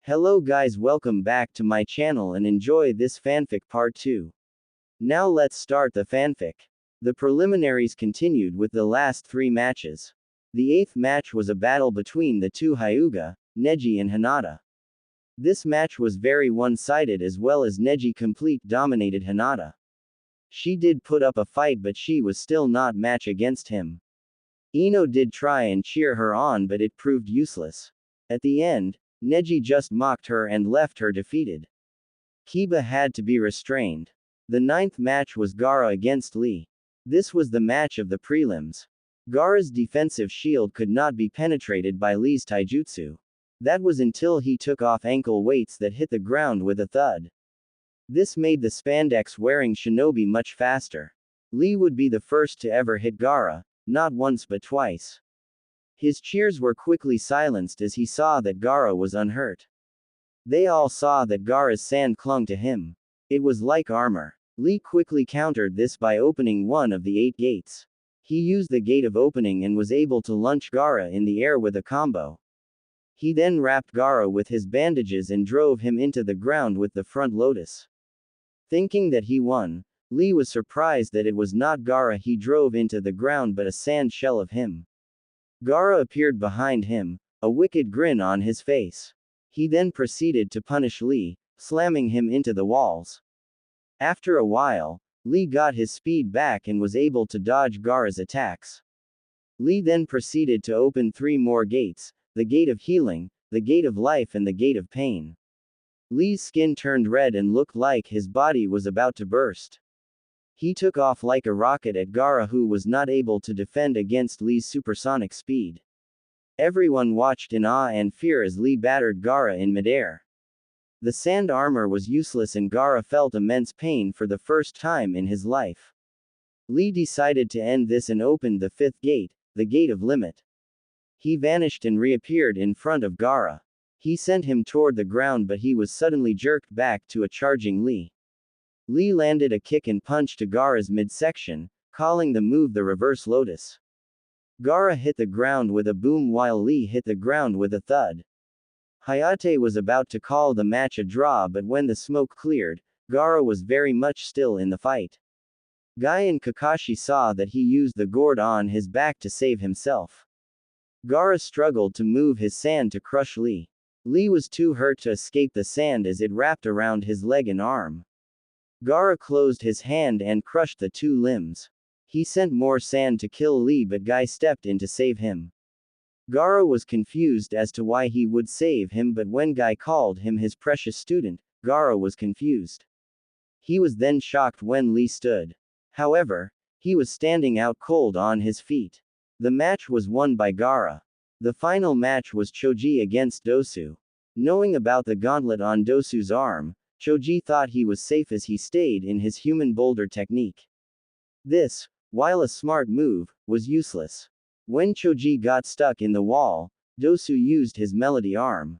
Hello guys, welcome back to my channel and enjoy this fanfic part 2. Now let's start the fanfic. The preliminaries continued with the last 3 matches. The 8th match was a battle between the two Hyuga, Neji and Hinata. This match was very one-sided as well as Neji complete dominated Hinata. She did put up a fight but she was still not match against him. Ino did try and cheer her on but it proved useless. At the end, Neji just mocked her and left her defeated. Kiba had to be restrained. The 9th match was Gaara against Lee. This was the match of the prelims. Gaara's defensive shield could not be penetrated by Lee's taijutsu. That was until he took off ankle weights that hit the ground with a thud. This made the spandex-wearing shinobi much faster. Lee would be the first to ever hit Gaara, not once but twice. His cheers were quickly silenced as he saw that Gaara was unhurt. They all saw that Gaara's sand clung to him. It was like armor. Lee quickly countered this by opening one of the 8 gates. He used the gate of opening and was able to launch Gaara in the air with a combo. He then wrapped Gaara with his bandages and drove him into the ground with the front lotus. Thinking that he won, Lee was surprised that it was not Gaara he drove into the ground but a sand shell of him. Gaara appeared behind him, a wicked grin on his face. He then proceeded to punish Lee, slamming him into the walls. After a while, Lee got his speed back and was able to dodge Gaara's attacks. Lee then proceeded to open 3 more gates, the Gate of Healing, the Gate of Life and the Gate of Pain. Lee's skin turned red and looked like his body was about to burst. He took off like a rocket at Gaara who was not able to defend against Lee's supersonic speed. Everyone watched in awe and fear as Lee battered Gaara in midair. The sand armor was useless and Gaara felt immense pain for the first time in his life. Lee decided to end this and opened the 5th gate, the Gate of Limit. He vanished and reappeared in front of Gaara. He sent him toward the ground but he was suddenly jerked back to a charging Lee. Lee landed a kick and punch to Gaara's midsection, calling the move the Reverse Lotus. Gaara hit the ground with a boom while Lee hit the ground with a thud. Hayate was about to call the match a draw but when the smoke cleared, Gaara was very much still in the fight. Guy and Kakashi saw that he used the gourd on his back to save himself. Gaara struggled to move his sand to crush Lee. Lee was too hurt to escape the sand as it wrapped around his leg and arm. Gaara closed his hand and crushed the 2 limbs. He sent more sand to kill Lee but Guy stepped in to save him. Gaara was confused as to why he would save him but when Guy called him his precious student, Gaara was confused. He was then shocked when Lee stood. However, he was standing out cold on his feet. The match was won by Gaara. The final match was Choji against Dosu. Knowing about the gauntlet on Dosu's arm, Choji thought he was safe as he stayed in his human boulder technique. This, while a smart move, was useless. When Choji got stuck in the wall, Dosu used his melody arm.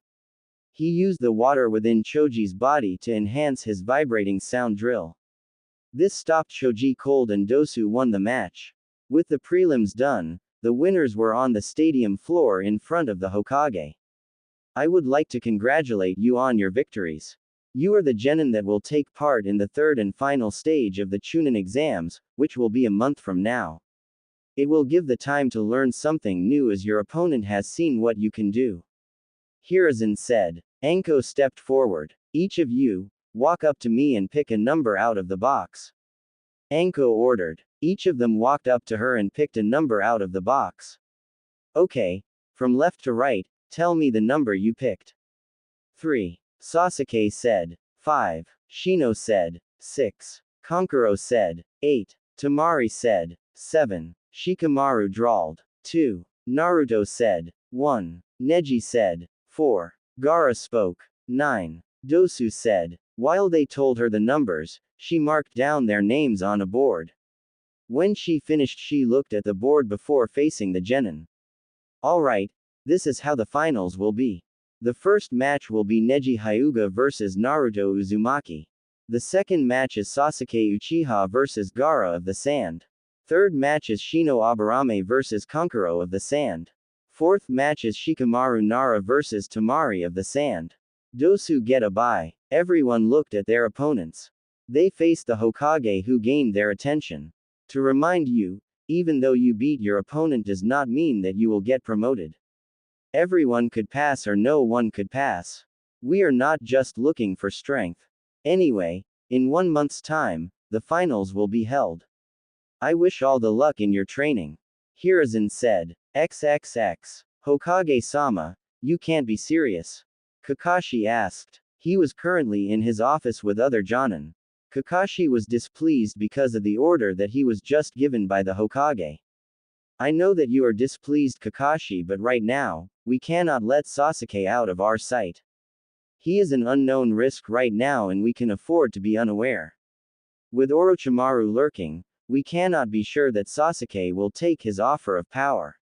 He used the water within Choji's body to enhance his vibrating sound drill. This stopped Choji cold and Dosu won the match. With the prelims done, the winners were on the stadium floor in front of the Hokage. I would like to congratulate you on your victories. You are the genin that will take part in the 3rd and final stage of the Chunin exams, which will be a month from now. It will give the time to learn something new as your opponent has seen what you can do. Hiruzen said. Anko stepped forward. Each of you, walk up to me and pick a number out of the box. Anko ordered. Each of them walked up to her and picked a number out of the box. Okay. From left to right, tell me the number you picked. 3. Sasuke said. 5. Shino said. 6. Kankuro said. 8. Tamari said. 7. Shikamaru drawled. 2. Naruto said. 1. Neji said. 4. Gaara spoke. 9. Dosu said. While they told her the numbers, she marked down their names on a board. When she finished she looked at the board before facing the genin. Alright, this is how the finals will be. The first match will be Neji Hyuga vs Naruto Uzumaki. The second match is Sasuke Uchiha vs Gaara of the Sand. Third match is Shino Aburame vs Kankuro of the Sand. Fourth match is Shikamaru Nara vs Tamari of the Sand. Dosu get a bye. Everyone looked at their opponents. They faced the Hokage who gained their attention. To remind you, even though you beat your opponent does not mean that you will get promoted. Everyone could pass or no one could pass. We are not just looking for strength. Anyway, in 1 month's time, the finals will be held. I wish all the luck in your training. Hiruzen said. XXX. Hokage-sama, you can't be serious. Kakashi asked. He was currently in his office with other Jonin. Kakashi was displeased because of the order that he was just given by the Hokage. I know that you are displeased, Kakashi, but right now, we cannot let Sasuke out of our sight. He is an unknown risk right now and we can afford to be unaware. With Orochimaru lurking, we cannot be sure that Sasuke will take his offer of power.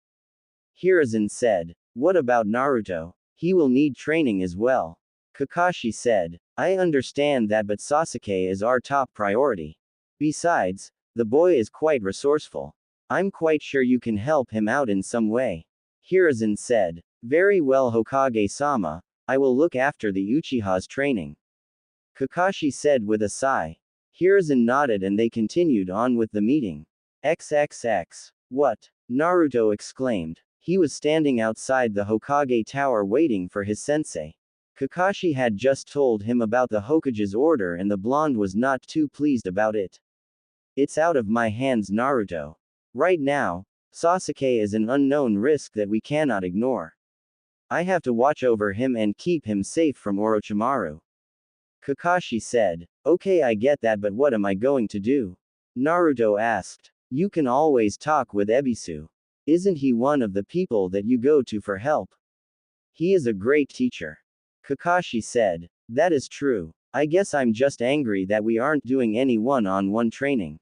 Hiruzen said. What about Naruto? He will need training as well. Kakashi said. I understand that, but Sasuke is our top priority. Besides, the boy is quite resourceful. I'm quite sure you can help him out in some way. Hiruzen said. Very well, Hokage-sama, I will look after the Uchiha's training. Kakashi said with a sigh. Hiruzen nodded and they continued on with the meeting. XXX. What? Naruto exclaimed. He was standing outside the Hokage tower waiting for his sensei. Kakashi had just told him about the Hokage's order and the blonde was not too pleased about it. It's out of my hands, Naruto. Right now, Sasuke is an unknown risk that we cannot ignore. I have to watch over him and keep him safe from Orochimaru. Kakashi said. Okay, I get that, but what am I going to do? Naruto asked. You can always talk with Ebisu. Isn't he one of the people that you go to for help? He is a great teacher. Kakashi said. That is true. I guess I'm just angry that we aren't doing any one-on-one training.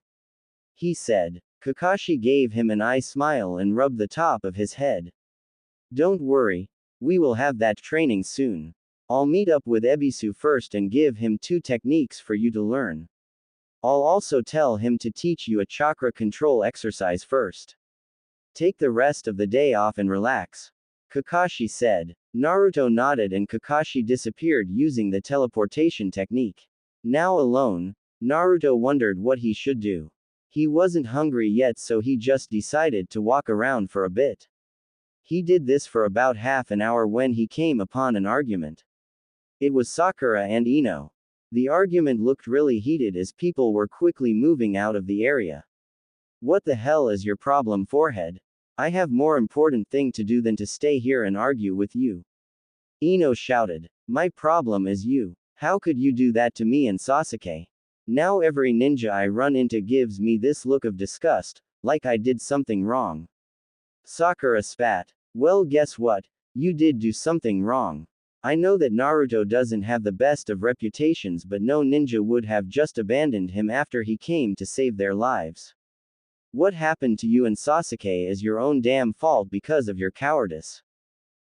He said. Kakashi gave him an eye smile and rubbed the top of his head. Don't worry. We will have that training soon. I'll meet up with Ebisu first and give him 2 techniques for you to learn. I'll also tell him to teach you a chakra control exercise first. Take the rest of the day off and relax. Kakashi said. Naruto nodded and Kakashi disappeared using the teleportation technique. Now alone, Naruto wondered what he should do. He wasn't hungry yet, so he just decided to walk around for a bit. He did this for about half an hour when he came upon an argument. It was Sakura and Ino. The argument looked really heated as people were quickly moving out of the area. What the hell is your problem, forehead? I have more important thing to do than to stay here and argue with you. Ino shouted. My problem is you. How could you do that to me and Sasuke? Now every ninja I run into gives me this look of disgust, like I did something wrong. Sakura spat. Well, guess what? You did do something wrong. I know that Naruto doesn't have the best of reputations, but no ninja would have just abandoned him after he came to save their lives. What happened to you and Sasuke is your own damn fault because of your cowardice.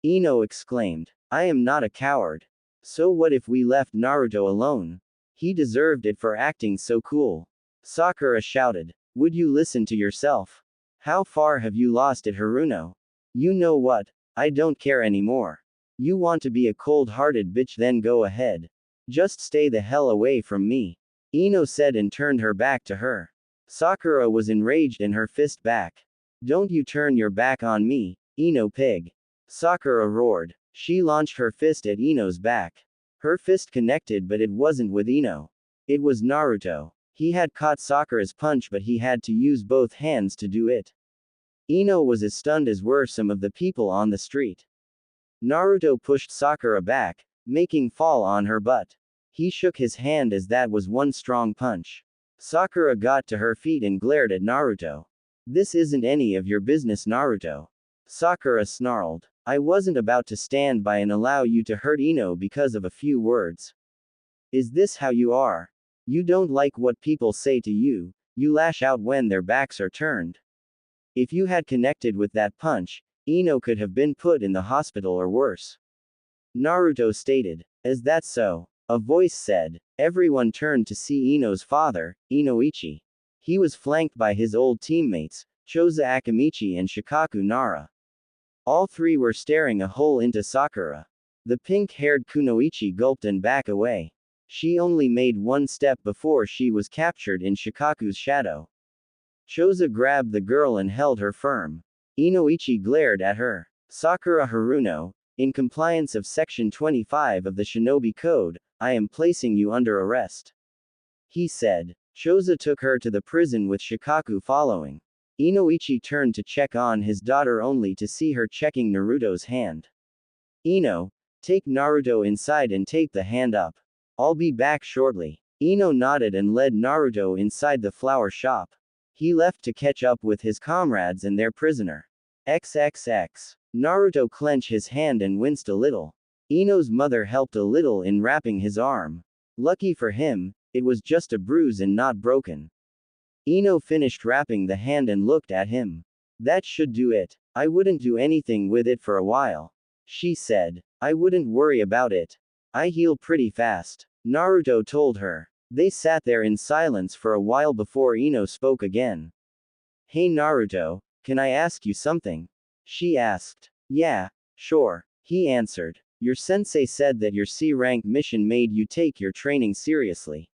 Ino exclaimed. I am not a coward. So what if we left Naruto alone? He deserved it for acting so cool. Sakura shouted. Would you listen to yourself? How far have you lost it, Haruno? You know what? I don't care anymore. You want to be a cold-hearted bitch, then go ahead. Just stay the hell away from me. Ino said and turned her back to her. Sakura was enraged and her fist back. Don't you turn your back on me, Ino pig. Sakura roared. She launched her fist at Ino's back. Her fist connected, but it wasn't with Ino. It was Naruto. He had caught Sakura's punch, but he had to use both hands to do it. Ino was as stunned as were some of the people on the street. Naruto pushed Sakura back, making fall on her butt. He shook his hand as that was one strong punch. Sakura got to her feet and glared at Naruto. This isn't any of your business, Naruto. Sakura snarled. I wasn't about to stand by and allow you to hurt Ino because of a few words. Is this how you are? You don't like what people say to you, you lash out when their backs are turned. If you had connected with that punch, Ino could have been put in the hospital or worse. Naruto stated. Is that so? A voice said. Everyone turned to see Ino's father, Inoichi. He was flanked by his old teammates, Choza Akamichi and Shikaku Nara. All 3 were staring a hole into Sakura. The pink-haired kunoichi gulped and backed away. She only made one step before she was captured in Shikaku's shadow. Choza grabbed the girl and held her firm. Inoichi glared at her. Sakura Haruno, in compliance of Section 25 of the Shinobi Code, I am placing you under arrest. He said. Choza took her to the prison with Shikaku following. Inoichi turned to check on his daughter only to see her checking Naruto's hand. Ino, take Naruto inside and tape the hand up. I'll be back shortly. Ino nodded and led Naruto inside the flower shop. He left to catch up with his comrades and their prisoner. XXX. Naruto clenched his hand and winced a little. Ino's mother helped a little in wrapping his arm. Lucky for him, it was just a bruise and not broken. Ino finished wrapping the hand and looked at him. That should do it. I wouldn't do anything with it for a while. She said. I wouldn't worry about it. I heal pretty fast. Naruto told her. They sat there in silence for a while before Ino spoke again. Hey Naruto, can I ask you something? She asked. Yeah, sure, he answered. Your sensei said that your C-rank mission made you take your training seriously.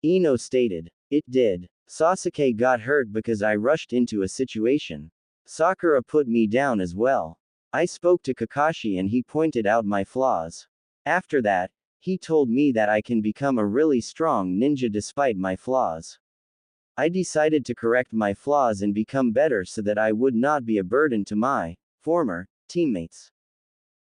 Ino stated. It did. Sasuke got hurt because I rushed into a situation. Sakura put me down as well. I spoke to Kakashi and he pointed out my flaws. After that, he told me that I can become a really strong ninja despite my flaws. I decided to correct my flaws and become better so that I would not be a burden to my former teammates.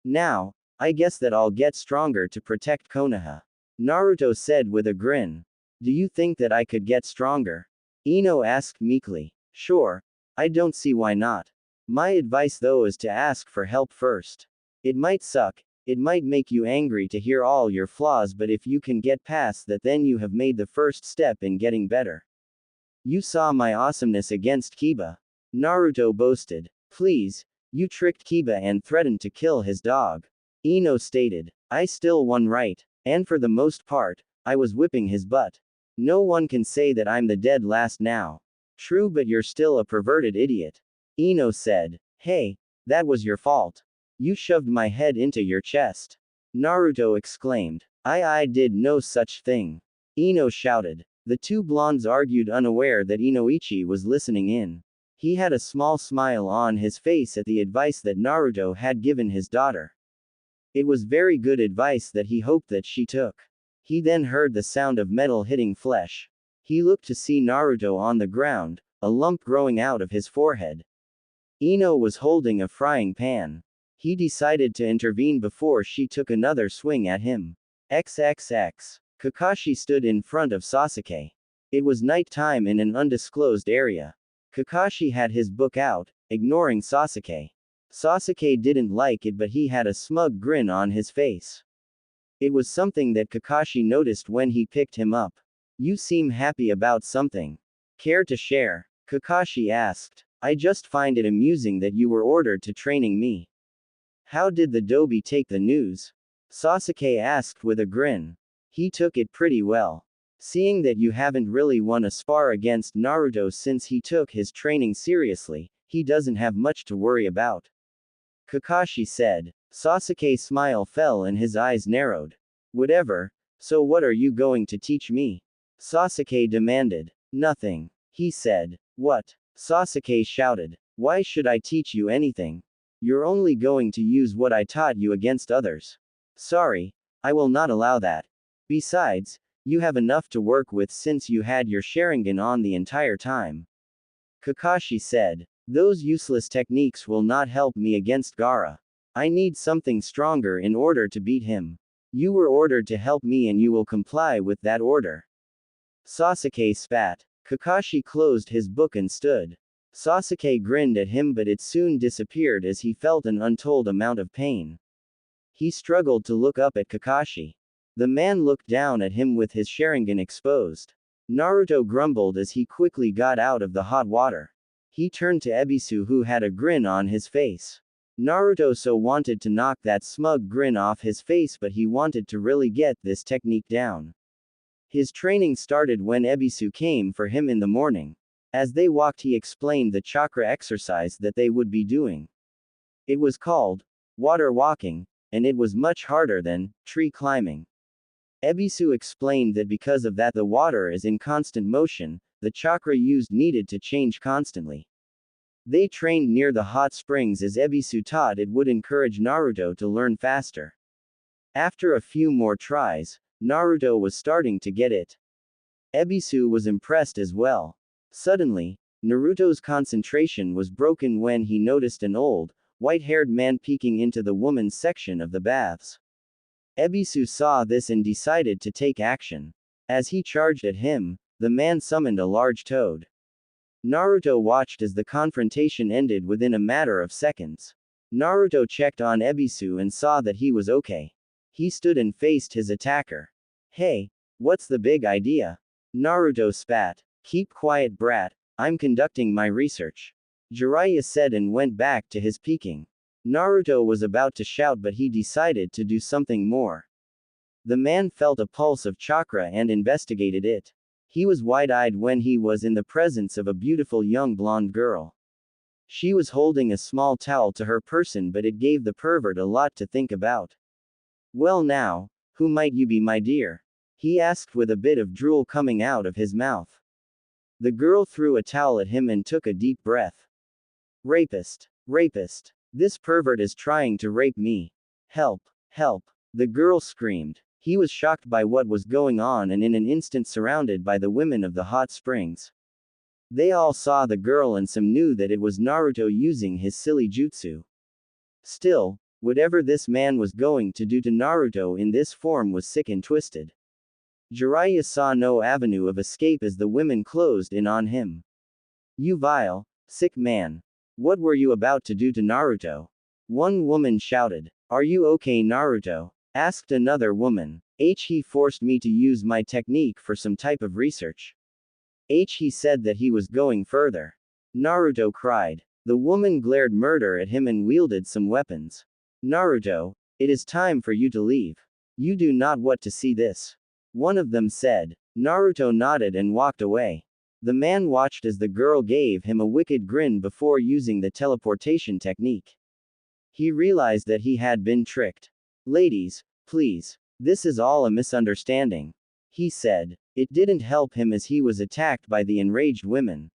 Now, I guess that I'll get stronger to protect Konoha. Naruto said with a grin. Do you think that I could get stronger? Ino asked meekly. Sure, I don't see why not. My advice though is to ask for help first. It might suck, it might make you angry to hear all your flaws, but if you can get past that, then you have made the first step in getting better. You saw my awesomeness against Kiba. Naruto boasted. Please, you tricked Kiba and threatened to kill his dog. Ino stated. I still won, right? And for the most part, I was whipping his butt. No one can say that I'm the dead last now. True, but you're still a perverted idiot. Ino said. Hey, that was your fault. You shoved my head into your chest. Naruto exclaimed. I did no such thing. Ino shouted. The two blondes argued, unaware that Inoichi was listening in. He had a small smile on his face at the advice that Naruto had given his daughter. It was very good advice that he hoped that she took. He then heard the sound of metal hitting flesh. He looked to see Naruto on the ground, a lump growing out of his forehead. Ino was holding a frying pan. He decided to intervene before she took another swing at him. XXX. Kakashi stood in front of Sasuke. It was night time in an undisclosed area. Kakashi had his book out, ignoring Sasuke. Sasuke didn't like it, but he had a smug grin on his face. It was something that Kakashi noticed when he picked him up. You seem happy about something. Care to share? Kakashi asked. I just find it amusing that you were ordered to training me. How did the Dobi take the news? Sasuke asked with a grin. He took it pretty well. Seeing that you haven't really won a spar against Naruto since he took his training seriously, he doesn't have much to worry about. Kakashi said. Sasuke's smile fell and his eyes narrowed. Whatever, so what are you going to teach me? Sasuke demanded. Nothing. He said. What? Sasuke shouted. Why should I teach you anything? You're only going to use what I taught you against others. Sorry, I will not allow that. Besides, you have enough to work with since you had your Sharingan on the entire time. Kakashi said. Those useless techniques will not help me against Gaara. I need something stronger in order to beat him. You were ordered to help me and you will comply with that order. Sasuke spat. Kakashi closed his book and stood. Sasuke grinned at him, but it soon disappeared as he felt an untold amount of pain. He struggled to look up at Kakashi. The man looked down at him with his Sharingan exposed. Naruto grumbled as he quickly got out of the hot water. He turned to Ebisu, who had a grin on his face. Naruto so wanted to knock that smug grin off his face, but he wanted to really get this technique down. His training started when Ebisu came for him in the morning. As they walked, he explained the chakra exercise that they would be doing. It was called water walking, and it was much harder than tree climbing. Ebisu explained that because of that the water is in constant motion, the chakra used needed to change constantly. They trained near the hot springs as Ebisu taught it would encourage Naruto to learn faster. After a few more tries, Naruto was starting to get it. Ebisu was impressed as well. Suddenly, Naruto's concentration was broken when he noticed an old, white-haired man peeking into the woman's section of the baths. Ebisu saw this and decided to take action. As he charged at him, the man summoned a large toad. Naruto watched as the confrontation ended within a matter of seconds. Naruto checked on Ebisu and saw that he was okay. He stood and faced his attacker. Hey, what's the big idea? Naruto spat. Keep quiet, brat, I'm conducting my research. Jiraiya said and went back to his peeking. Naruto was about to shout but he decided to do something more. The man felt a pulse of chakra and investigated it. He was wide-eyed when he was in the presence of a beautiful young blonde girl. She was holding a small towel to her person but it gave the pervert a lot to think about. Well now, who might you be, my dear? He asked with a bit of drool coming out of his mouth. The girl threw a towel at him and took a deep breath. Rapist. Rapist. This pervert is trying to rape me. Help. Help. The girl screamed. He was shocked by what was going on and in an instant surrounded by the women of the hot springs. They all saw the girl and some knew that it was Naruto using his silly jutsu. Still, whatever this man was going to do to Naruto in this form was sick and twisted. Jiraiya saw no avenue of escape as the women closed in on him. You vile, sick man. What were you about to do to Naruto? One woman shouted. Are you okay, Naruto? Asked another woman. He forced me to use my technique for some type of research. He said that he was going further. Naruto cried. The woman glared murder at him and wielded some weapons. Naruto, it is time for you to leave. You do not want to see this. One of them said. Naruto nodded and walked away. The man watched as the girl gave him a wicked grin before using the teleportation technique. He realized that he had been tricked. Ladies, please. This is all a misunderstanding. He said. It didn't help him as he was attacked by the enraged women.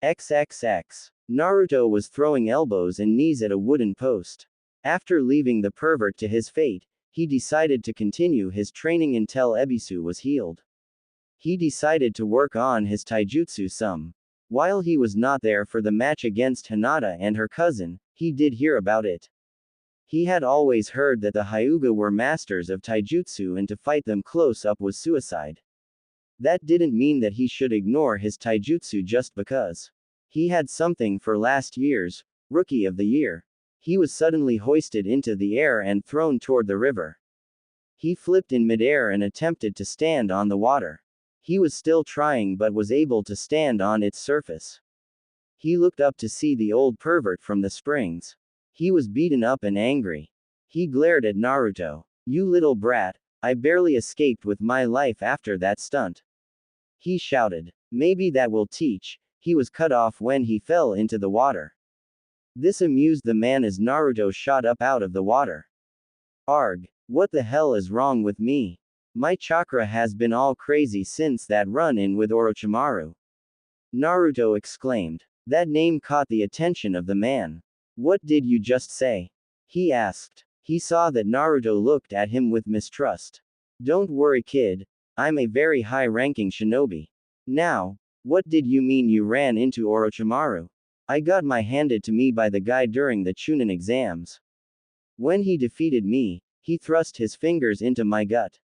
XXX. Naruto was throwing elbows and knees at a wooden post. After leaving the pervert to his fate, he decided to continue his training until Ebisu was healed. He decided to work on his taijutsu some. While he was not there for the match against Hinata and her cousin, he did hear about it. He had always heard that the Hyuga were masters of taijutsu and to fight them close up was suicide. That didn't mean that he should ignore his taijutsu just because. He had something for last year's Rookie of the Year. He was suddenly hoisted into the air and thrown toward the river. He flipped in midair and attempted to stand on the water. He was still trying but was able to stand on its surface. He looked up to see the old pervert from the springs. He was beaten up and angry. He glared at Naruto. You little brat, I barely escaped with my life after that stunt. He shouted. Maybe that will teach. He was cut off when he fell into the water. This amused the man as Naruto shot up out of the water. Arg, what the hell is wrong with me? My chakra has been all crazy since that run-in with Orochimaru. Naruto exclaimed. That name caught the attention of the man. What did you just say? He asked. He saw that Naruto looked at him with mistrust. Don't worry, kid. I'm a very high-ranking shinobi. Now, what did you mean you ran into Orochimaru? I got my handed to me by the guy during the Chunin exams. When he defeated me, he thrust his fingers into my gut.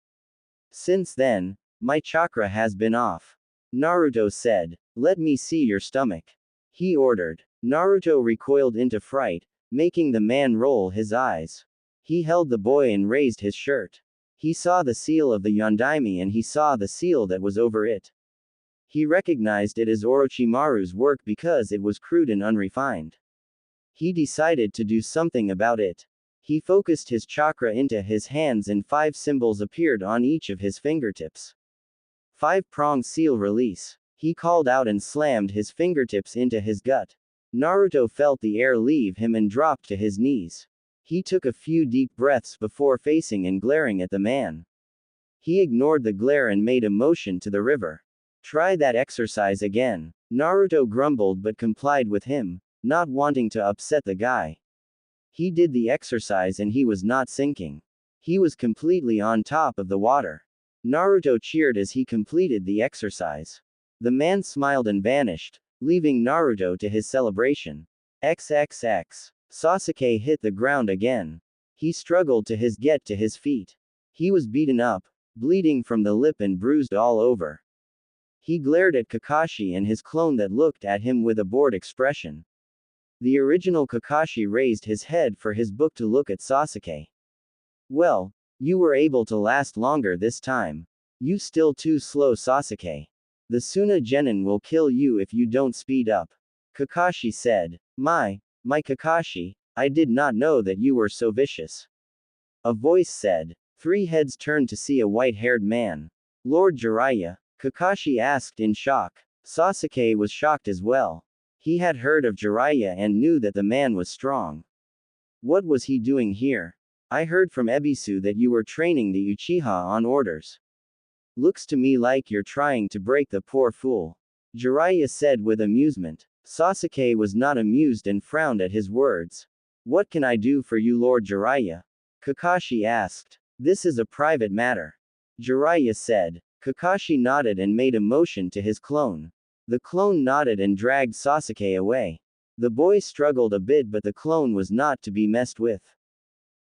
Since then, my chakra has been off. Naruto said. Let me see your stomach. He ordered. Naruto recoiled into fright, making the man roll his eyes. He held the boy and raised his shirt. He saw the seal of the Yondaime and he saw the seal that was over it. He recognized it as Orochimaru's work because it was crude and unrefined. He decided to do something about it. He focused his chakra into his hands and 5 symbols appeared on each of his fingertips. 5-prong seal release. He called out and slammed his fingertips into his gut. Naruto felt the air leave him and dropped to his knees. He took a few deep breaths before facing and glaring at the man. He ignored the glare and made a motion to the river. Try that exercise again. Naruto grumbled but complied with him, not wanting to upset the guy. He did the exercise and he was not sinking. He was completely on top of the water. Naruto cheered as he completed the exercise. The man smiled and vanished, leaving Naruto to his celebration. XXX. Sasuke hit the ground again. He struggled to get to his feet. He was beaten up, bleeding from the lip and bruised all over. He glared at Kakashi and his clone that looked at him with a bored expression. The original Kakashi raised his head for his book to look at Sasuke. Well, you were able to last longer this time. You still too slow, Sasuke. The Suna Genin will kill you if you don't speed up. Kakashi said. My Kakashi, I did not know that you were so vicious. A voice said. 3 heads turned to see a white-haired man. Lord Jiraiya? Kakashi asked in shock. Sasuke was shocked as well. He had heard of Jiraiya and knew that the man was strong. What was he doing here? I heard from Ebisu that you were training the Uchiha on orders. Looks to me like you're trying to break the poor fool. Jiraiya said with amusement. Sasuke was not amused and frowned at his words. What can I do for you, Lord Jiraiya? Kakashi asked. This is a private matter. Jiraiya said. Kakashi nodded and made a motion to his clone. The clone nodded and dragged Sasuke away. The boy struggled a bit but the clone was not to be messed with.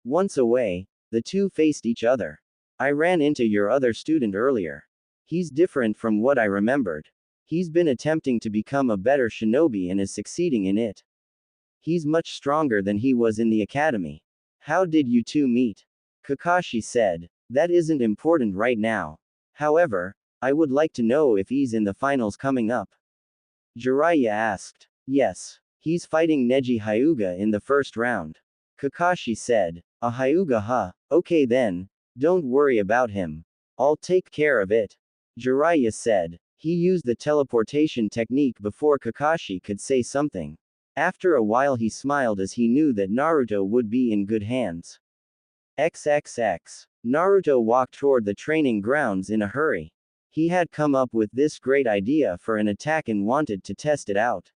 Once away, the two faced each other. I ran into your other student earlier. He's different from what I remembered. He's been attempting to become a better shinobi and is succeeding in it. He's much stronger than he was in the academy. How did you two meet? Kakashi said. That isn't important right now. However, I would like to know if he's in the finals coming up. Jiraiya asked. Yes. He's fighting Neji Hyuga in the first round. Kakashi said. A Hyuga, huh? Okay then. Don't worry about him. I'll take care of it. Jiraiya said. He used the teleportation technique before Kakashi could say something. After a while he smiled as he knew that Naruto would be in good hands. XXX. Naruto walked toward the training grounds in a hurry. He had come up with this great idea for an attack and wanted to test it out.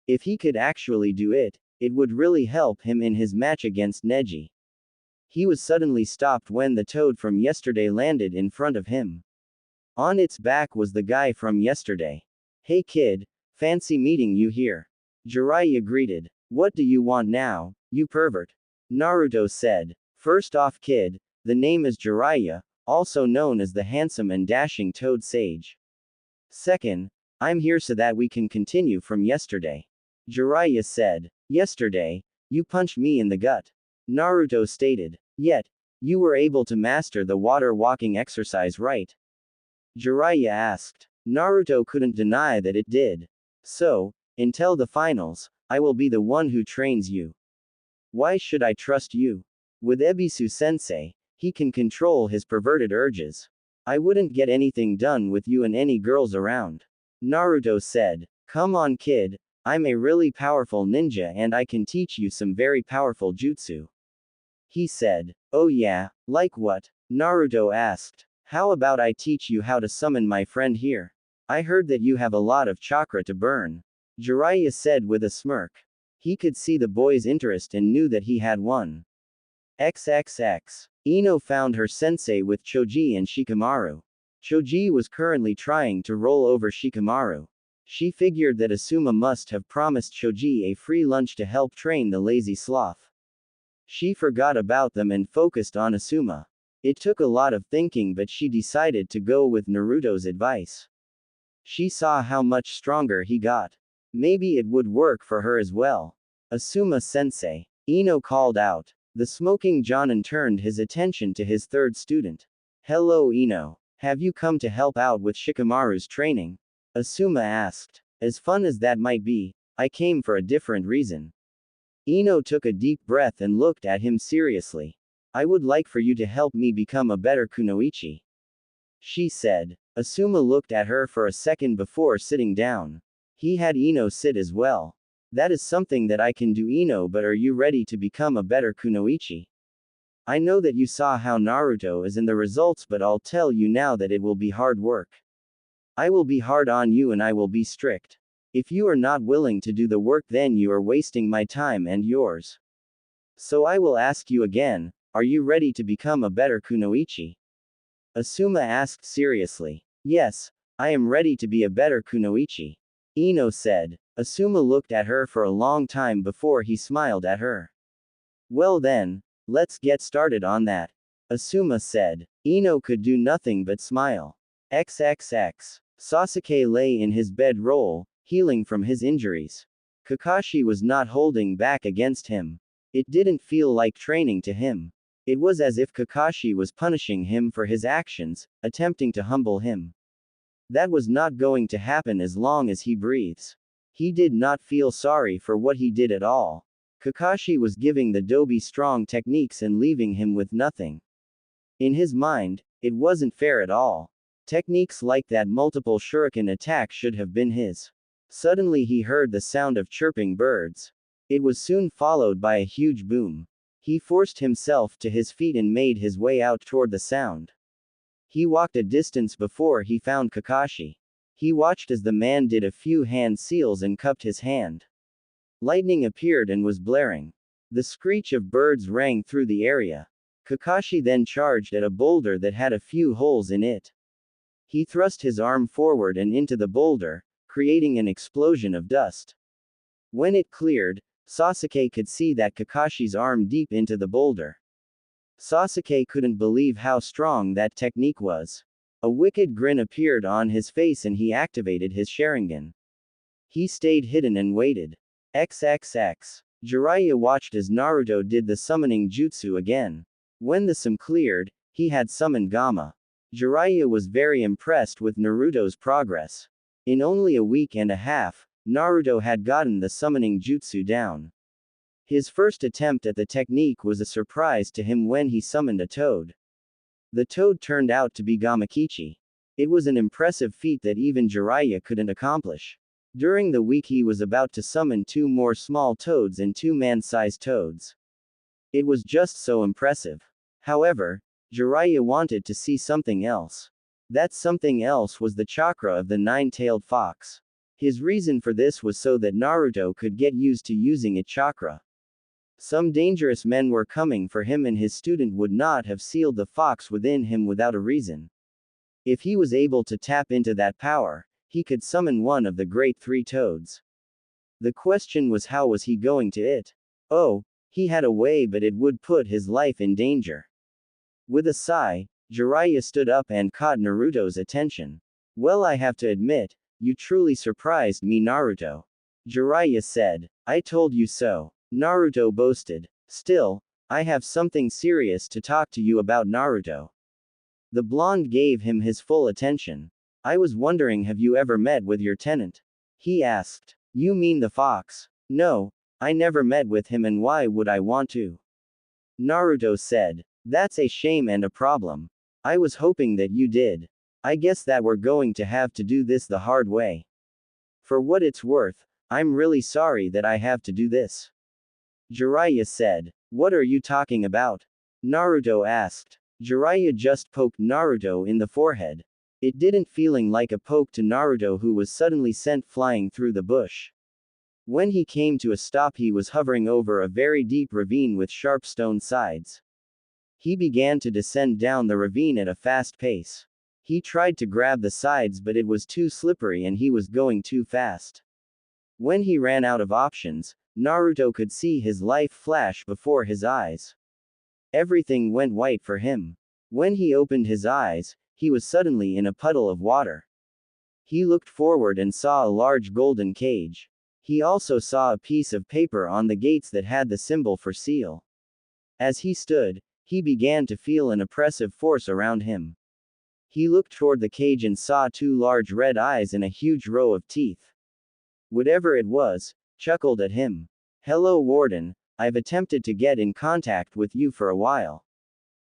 If he could actually do it, it would really help him in his match against Neji. He was suddenly stopped when the toad from yesterday landed in front of him. On its back was the guy from yesterday. Hey kid, fancy meeting you here. Jiraiya greeted. What do you want now, you pervert? Naruto said. First off kid, the name is Jiraiya, also known as the handsome and dashing Toad Sage. Second, I'm here so that we can continue from yesterday. Jiraiya said. Yesterday, you punched me in the gut. Naruto stated. Yet, you were able to master the water walking exercise, right? Jiraiya asked. Naruto couldn't deny that it did. So, until the finals, I will be the one who trains you. Why should I trust you? With Ebisu-sensei, he can control his perverted urges. I wouldn't get anything done with you and any girls around. Naruto said. Come on kid, I'm a really powerful ninja and I can teach you some very powerful jutsu. He said. Oh yeah, like what? Naruto asked. How about I teach you how to summon my friend here? I heard that you have a lot of chakra to burn. Jiraiya said with a smirk. He could see the boy's interest and knew that he had one. XXX. Ino found her sensei with Choji and Shikamaru. Choji was currently trying to roll over Shikamaru. She figured that Asuma must have promised Choji a free lunch to help train the lazy sloth. She forgot about them and focused on Asuma. It took a lot of thinking but she decided to go with Naruto's advice. She saw how much stronger he got. Maybe it would work for her as well. Asuma-sensei. Ino called out. The smoking Jonin turned his attention to his third student. Hello Ino. Have you come to help out with Shikamaru's training? Asuma asked. As fun as that might be, I came for a different reason. Ino took a deep breath and looked at him seriously. I would like for you to help me become a better kunoichi. She said. Asuma looked at her for a second before sitting down. He had Ino sit as well. That is something that I can do, Ino, but are you ready to become a better kunoichi? I know that you saw how Naruto is in the results, but I'll tell you now that it will be hard work. I will be hard on you and I will be strict. If you are not willing to do the work, then you are wasting my time and yours. So I will ask you again, are you ready to become a better kunoichi? Asuma asked seriously. Yes, I am ready to be a better kunoichi. Ino said. Asuma looked at her for a long time before he smiled at her. Well then, let's get started on that. Asuma said. Ino could do nothing but smile. XXX. Sasuke lay in his bedroll, healing from his injuries. Kakashi was not holding back against him. It didn't feel like training to him. It was as if Kakashi was punishing him for his actions, attempting to humble him. That was not going to happen as long as he breathes. He did not feel sorry for what he did at all. Kakashi was giving the Dobi strong techniques and leaving him with nothing. In his mind, it wasn't fair at all. Techniques like that multiple shuriken attack should have been his. Suddenly he heard the sound of chirping birds. It was soon followed by a huge boom. He forced himself to his feet and made his way out toward the sound. He walked a distance before he found Kakashi. He watched as the man did a few hand seals and cupped his hand. Lightning appeared and was blaring. The screech of birds rang through the area. Kakashi then charged at a boulder that had a few holes in it. He thrust his arm forward and into the boulder, creating an explosion of dust. When it cleared, Sasuke could see that Kakashi's arm deep into the boulder. Sasuke couldn't believe how strong that technique was. A wicked grin appeared on his face and he activated his Sharingan. He stayed hidden and waited. XXX. Jiraiya watched as Naruto did the summoning jutsu again. When the sum cleared, he had summoned Gamma. Jiraiya was very impressed with Naruto's progress. In only a week and a half, Naruto had gotten the summoning jutsu down. His first attempt at the technique was a surprise to him when he summoned a toad. The toad turned out to be Gamakichi. It was an impressive feat that even Jiraiya couldn't accomplish. During the week he was about to summon 2 more small toads and 2 man-sized toads. It was just so impressive. However, Jiraiya wanted to see something else. That something else was the chakra of the 9-tailed fox. His reason for this was so that Naruto could get used to using its chakra. Some dangerous men were coming for him and his student would not have sealed the fox within him without a reason. If he was able to tap into that power, he could summon one of the great 3 toads. The question was, how was he going to it? Oh, he had a way, but it would put his life in danger. With a sigh, Jiraiya stood up and caught Naruto's attention. Well, I have to admit, you truly surprised me, Naruto. Jiraiya said. I told you so. Naruto boasted. Still, I have something serious to talk to you about, Naruto. The blonde gave him his full attention. I was wondering, have you ever met with your tenant? He asked. You mean the fox? No, I never met with him, and why would I want to? Naruto said. That's a shame and a problem. I was hoping that you did. I guess that we're going to have to do this the hard way. For what it's worth, I'm really sorry that I have to do this. Jiraiya said. What are you talking about? Naruto asked. Jiraiya just poked Naruto in the forehead. It didn't feeling like a poke to Naruto, who was suddenly sent flying through the bush. When he came to a stop, he was hovering over a very deep ravine with sharp stone sides. He began to descend down the ravine at a fast pace. He tried to grab the sides, but it was too slippery and he was going too fast. When he ran out of options, Naruto could see his life flash before his eyes. Everything went white for him. When he opened his eyes, he was suddenly in a puddle of water. He looked forward and saw a large golden cage. He also saw a piece of paper on the gates that had the symbol for seal. As he stood, he began to feel an oppressive force around him. He looked toward the cage and saw 2 large red eyes and a huge row of teeth. Whatever it was, chuckled at him. Hello, Warden, I've attempted to get in contact with you for a while.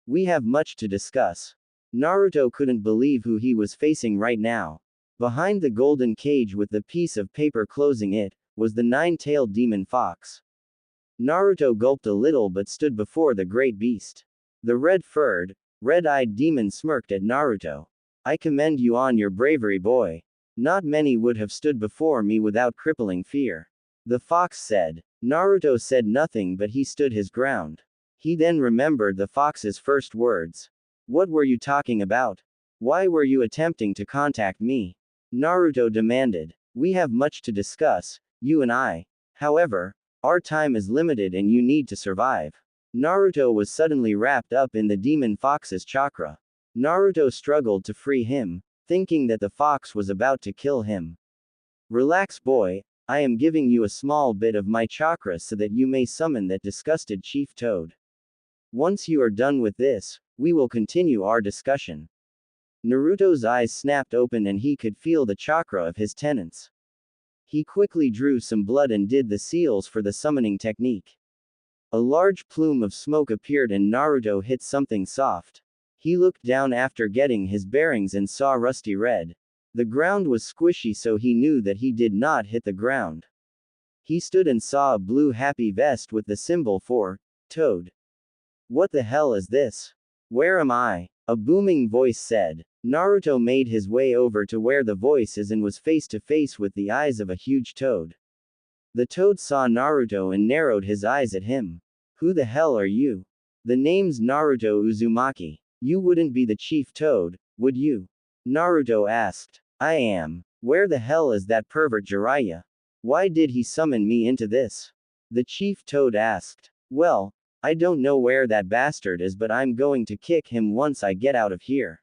We have much to discuss. Naruto couldn't believe who he was facing right now. Behind the golden cage with the piece of paper closing it, was the nine-tailed demon fox. Naruto gulped a little but stood before the great beast. The red-furred, red-eyed demon smirked at Naruto. I commend you on your bravery, boy. Not many would have stood before me without crippling fear. The fox said. Naruto said nothing but he stood his ground. He then remembered the fox's first words. What were you talking about? Why were you attempting to contact me? Naruto demanded. We have much to discuss, you and I. However, our time is limited and you need to survive. Naruto was suddenly wrapped up in the demon fox's chakra. Naruto struggled to free him, thinking that the fox was about to kill him. Relax, boy, I am giving you a small bit of my chakra so that you may summon that disgusted Chief Toad. Once you are done with this, we will continue our discussion. Naruto's eyes snapped open and he could feel the chakra of his tenants. He quickly drew some blood and did the seals for the summoning technique. A large plume of smoke appeared and Naruto hit something soft. He looked down after getting his bearings and saw rusty red. The ground was squishy, so he knew that he did not hit the ground. He stood and saw a blue happy vest with the symbol for Toad. What the hell is this? Where am I? A booming voice said. Naruto made his way over to where the voice is and was face to face with the eyes of a huge toad. The toad saw Naruto and narrowed his eyes at him. Who the hell are you? The name's Naruto Uzumaki. You wouldn't be the chief toad, would you? Naruto asked. I am. Where the hell is that pervert Jiraiya? Why did he summon me into this? The chief toad asked. Well, I don't know where that bastard is, but I'm going to kick him once I get out of here.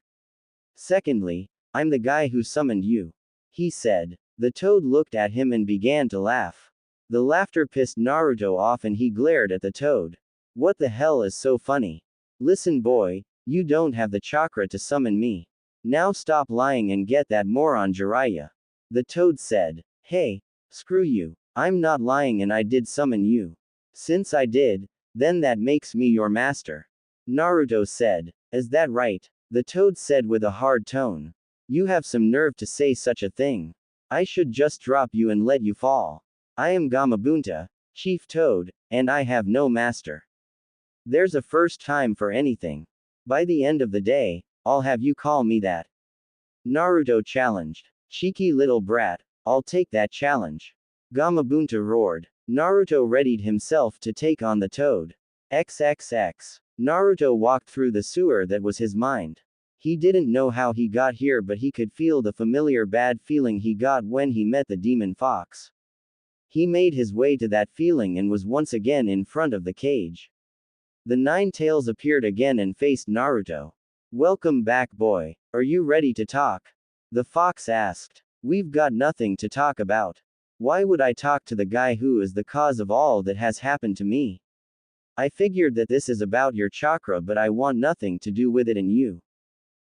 Secondly, I'm the guy who summoned you. He said. The toad looked at him and began to laugh. The laughter pissed Naruto off and he glared at the toad. What the hell is so funny? Listen, boy, you don't have the chakra to summon me. Now stop lying and get that moron Jiraiya. The toad said. Hey, screw you. I'm not lying and I did summon you. Since I did, then that makes me your master. Naruto said. Is that right? The toad said with a hard tone. You have some nerve to say such a thing. I should just drop you and let you fall. I am Gamabunta, Chief Toad, and I have no master. There's a first time for anything. By the end of the day, I'll have you call me that. Naruto challenged. Cheeky little brat, I'll take that challenge. Gamabunta roared. Naruto readied himself to take on the toad. XXX. Naruto walked through the sewer that was his mind. He didn't know how he got here, but he could feel the familiar bad feeling he got when he met the demon fox. He made his way to that feeling and was once again in front of the cage. The nine tails appeared again and faced Naruto. Welcome back, boy. Are you ready to talk? The fox asked. We've got nothing to talk about. Why would I talk to the guy who is the cause of all that has happened to me? I figured that this is about your chakra, but I want nothing to do with it and you.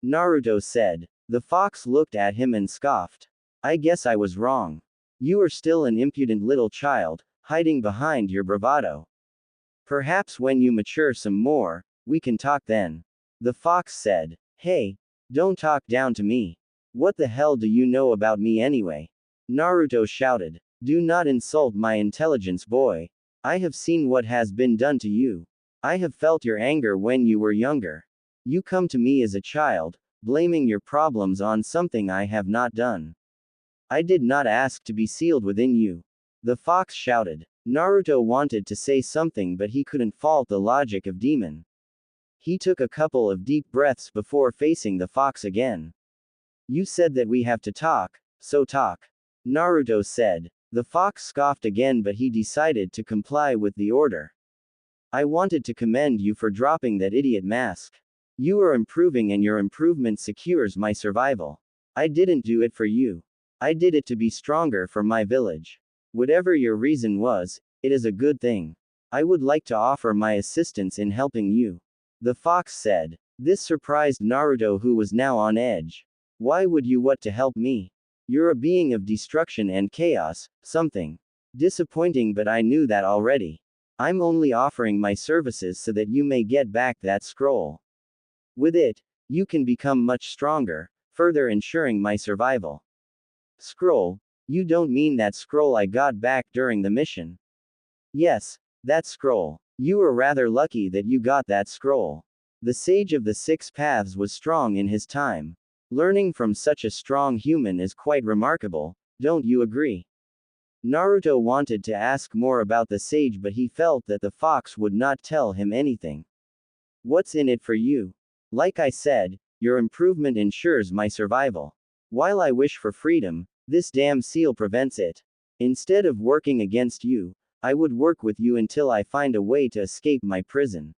Naruto said. The fox looked at him and scoffed. I guess I was wrong. You are still an impudent little child, hiding behind your bravado. Perhaps when you mature some more, we can talk then. The fox said. Hey, don't talk down to me. What the hell do you know about me anyway? Naruto shouted. Do not insult my intelligence, boy. I have seen what has been done to you. I have felt your anger when you were younger. You come to me as a child, blaming your problems on something I have not done. I did not ask to be sealed within you. The fox shouted. Naruto wanted to say something, but he couldn't fault the logic of demon. He took a couple of deep breaths before facing the fox again. You said that we have to talk, so talk. Naruto said. The fox scoffed again, but he decided to comply with the order. I wanted to commend you for dropping that idiot mask. You are improving and your improvement secures my survival. I didn't do it for you. I did it to be stronger for my village. Whatever your reason was, it is a good thing. I would like to offer my assistance in helping you. The fox said. This surprised Naruto, who was now on edge. Why would you want to help me? You're a being of destruction and chaos, something disappointing, but I knew that already. I'm only offering my services so that you may get back that scroll. With it, you can become much stronger, further ensuring my survival. Scroll. You don't mean that scroll I got back during the mission? Yes, that scroll. You were rather lucky that you got that scroll. The Sage of the Six Paths was strong in his time. Learning from such a strong human is quite remarkable, don't you agree? Naruto wanted to ask more about the sage, but he felt that the fox would not tell him anything. What's in it for you? Like I said, your improvement ensures my survival. While I wish for freedom, this damn seal prevents it. Instead of working against you, I would work with you until I find a way to escape my prison.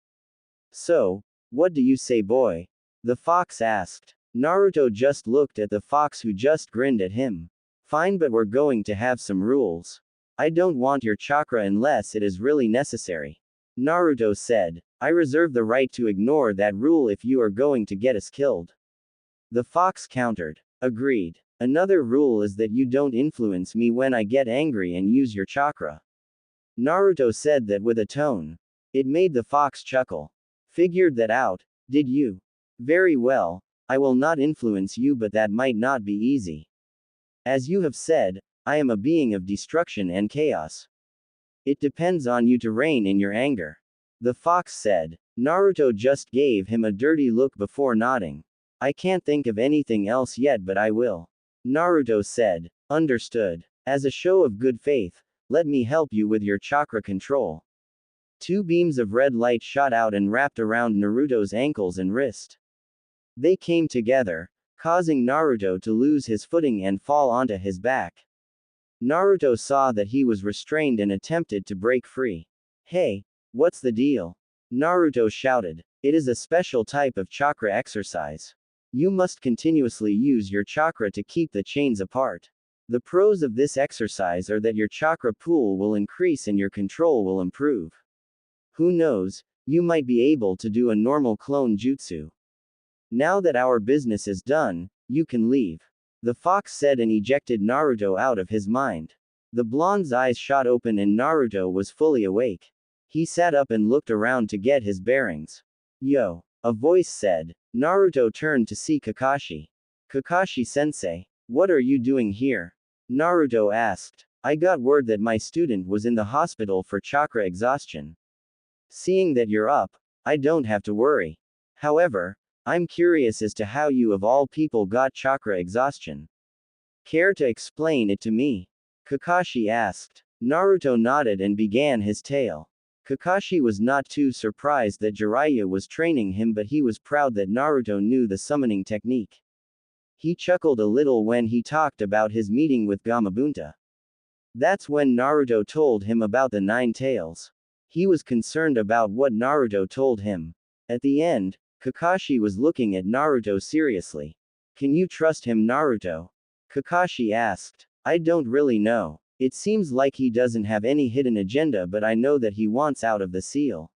So, what do you say, boy? The fox asked. Naruto just looked at the fox, who just grinned at him. Fine, but we're going to have some rules. I don't want your chakra unless it is really necessary. Naruto said. I reserve the right to ignore that rule if you are going to get us killed. The fox countered. Agreed. Another rule is that you don't influence me when I get angry and use your chakra. Naruto said that with a tone. It made the fox chuckle. Figured that out, did you? Very well, I will not influence you, but that might not be easy. As you have said, I am a being of destruction and chaos. It depends on you to rein in your anger. The fox said. Naruto just gave him a dirty look before nodding. I can't think of anything else yet, but I will. Naruto said. Understood. As a show of good faith, let me help you with your chakra control. Two beams of red light shot out and wrapped around Naruto's ankles and wrist. They came together, causing Naruto to lose his footing and fall onto his back. Naruto saw that he was restrained and attempted to break free. Hey, what's the deal? Naruto shouted. It is a special type of chakra exercise. You must continuously use your chakra to keep the chains apart. The pros of this exercise are that your chakra pool will increase and your control will improve. Who knows, you might be able to do a normal clone jutsu. Now that our business is done, you can leave. The fox said and ejected Naruto out of his mind. The blonde's eyes shot open and Naruto was fully awake. He sat up and looked around to get his bearings. Yo! A voice said. Naruto turned to see Kakashi. Kakashi-sensei, what are you doing here? Naruto asked. I got word that my student was in the hospital for chakra exhaustion. Seeing that you're up, I don't have to worry. However, I'm curious as to how you of all people got chakra exhaustion. Care to explain it to me? Kakashi asked. Naruto nodded and began his tale. Kakashi was not too surprised that Jiraiya was training him, but he was proud that Naruto knew the summoning technique. He chuckled a little when he talked about his meeting with Gamabunta. That's when Naruto told him about the 9 tails. He was concerned about what Naruto told him. At the end, Kakashi was looking at Naruto seriously. Can you trust him, Naruto? Kakashi asked. I don't really know. It seems like he doesn't have any hidden agenda, but I know that he wants out of the seal.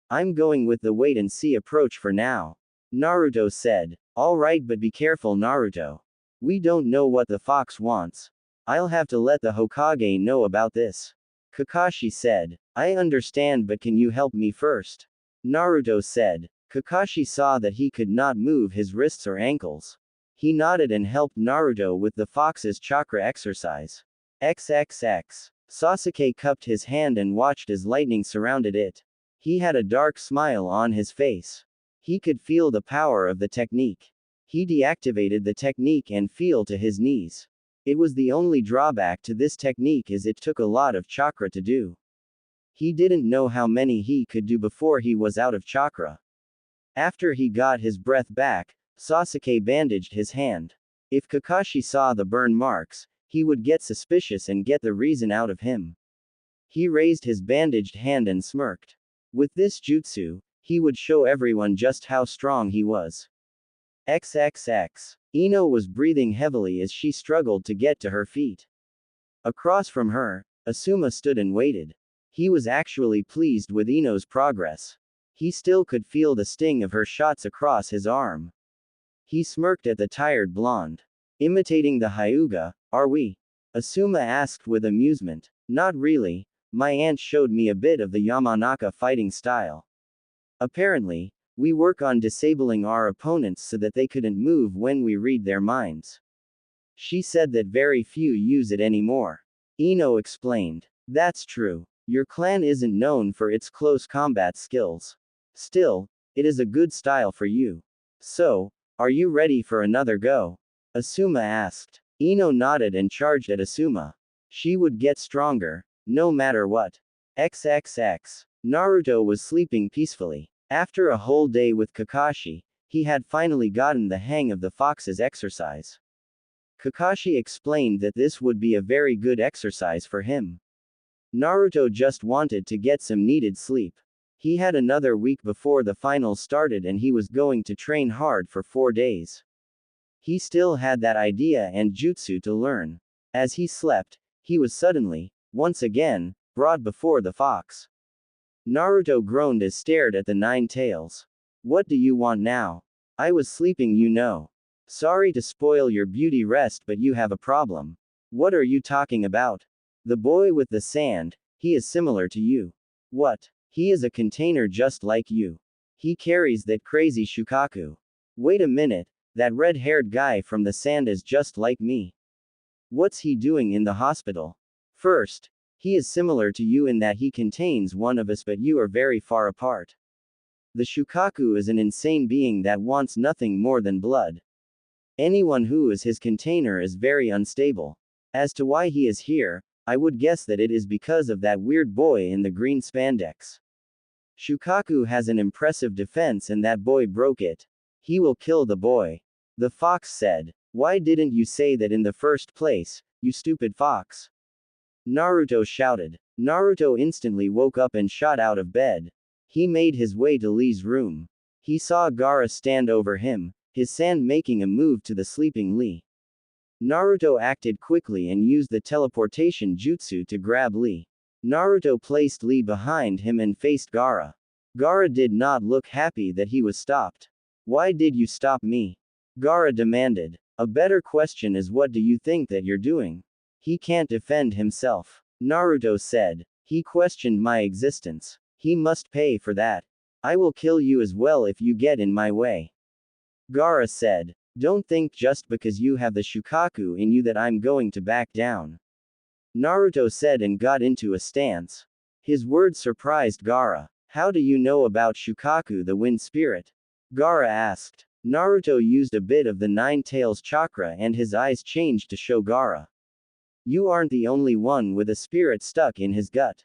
I'm going with the wait and see approach for now. Naruto said. Alright, but be careful, Naruto. We don't know what the fox wants. I'll have to let the Hokage know about this. Kakashi said. I understand, but can you help me first? Naruto said. Kakashi saw that he could not move his wrists or ankles. He nodded and helped Naruto with the fox's chakra exercise. XXX. Sasuke cupped his hand and watched as lightning surrounded it. He had a dark smile on his face. He could feel the power of the technique. He deactivated the technique and fell to his knees. It was the only drawback to this technique, as it took a lot of chakra to do. He didn't know how many he could do before he was out of chakra. After he got his breath back, Sasuke bandaged his hand. If Kakashi saw the burn marks, he would get suspicious and get the reason out of him. He raised his bandaged hand and smirked. With this jutsu, he would show everyone just how strong he was. XXX. Ino was breathing heavily as she struggled to get to her feet. Across from her, Asuma stood and waited. He was actually pleased with Ino's progress. He still could feel the sting of her shots across his arm. He smirked at the tired blonde. Imitating the Hyuga, are we? Asuma asked with amusement. Not really, my aunt showed me a bit of the Yamanaka fighting style. Apparently, we work on disabling our opponents so that they couldn't move when we read their minds. She said that very few use it anymore. Ino explained. That's true. Your clan isn't known for its close combat skills. Still, it is a good style for you. So, are you ready for another go? Asuma asked. Ino nodded and charged at Asuma. She would get stronger, no matter what. XXX. Naruto was sleeping peacefully. After a whole day with Kakashi, he had finally gotten the hang of the fox's exercise. Kakashi explained that this would be a very good exercise for him. Naruto just wanted to get some needed sleep. He had another week before the finals started and he was going to train hard for 4 days. He still had that idea and jutsu to learn. As he slept, he was suddenly, once again, brought before the fox. Naruto groaned as stared at the 9 tails. What do you want now? I was sleeping, you know. Sorry to spoil your beauty rest, but you have a problem. What are you talking about? The boy with the sand, he is similar to you. What? He is a container just like you. He carries that crazy shukaku. Wait a minute, that red-haired guy from the sand is just like me. What's he doing in the hospital? First, he is similar to you in that he contains one of us, but you are very far apart. The shukaku is an insane being that wants nothing more than blood. Anyone who is his container is very unstable. As to why he is here, I would guess that it is because of that weird boy in the green spandex. Shukaku has an impressive defense and that boy broke it. He will kill the boy. The fox said. Why didn't you say that in the first place, you stupid fox? Naruto shouted. Naruto instantly woke up and shot out of bed. He made his way to Lee's room. He saw Gaara stand over him, his sand making a move to the sleeping Lee. Naruto acted quickly and used the teleportation jutsu to grab Lee. Naruto placed Lee behind him and faced Gaara. Gaara did not look happy that he was stopped. Why did you stop me? Gaara demanded. A better question is, what do you think that you're doing? He can't defend himself. Naruto said. He questioned my existence. He must pay for that. I will kill you as well if you get in my way. Gaara said. Don't think just because you have the shukaku in you that I'm going to back down. Naruto said and got into a stance. His words surprised Gaara. How do you know about shukaku, the wind spirit? Gaara asked. Naruto used a bit of the 9 tails chakra and his eyes changed to show Gaara. You aren't the only one with a spirit stuck in his gut.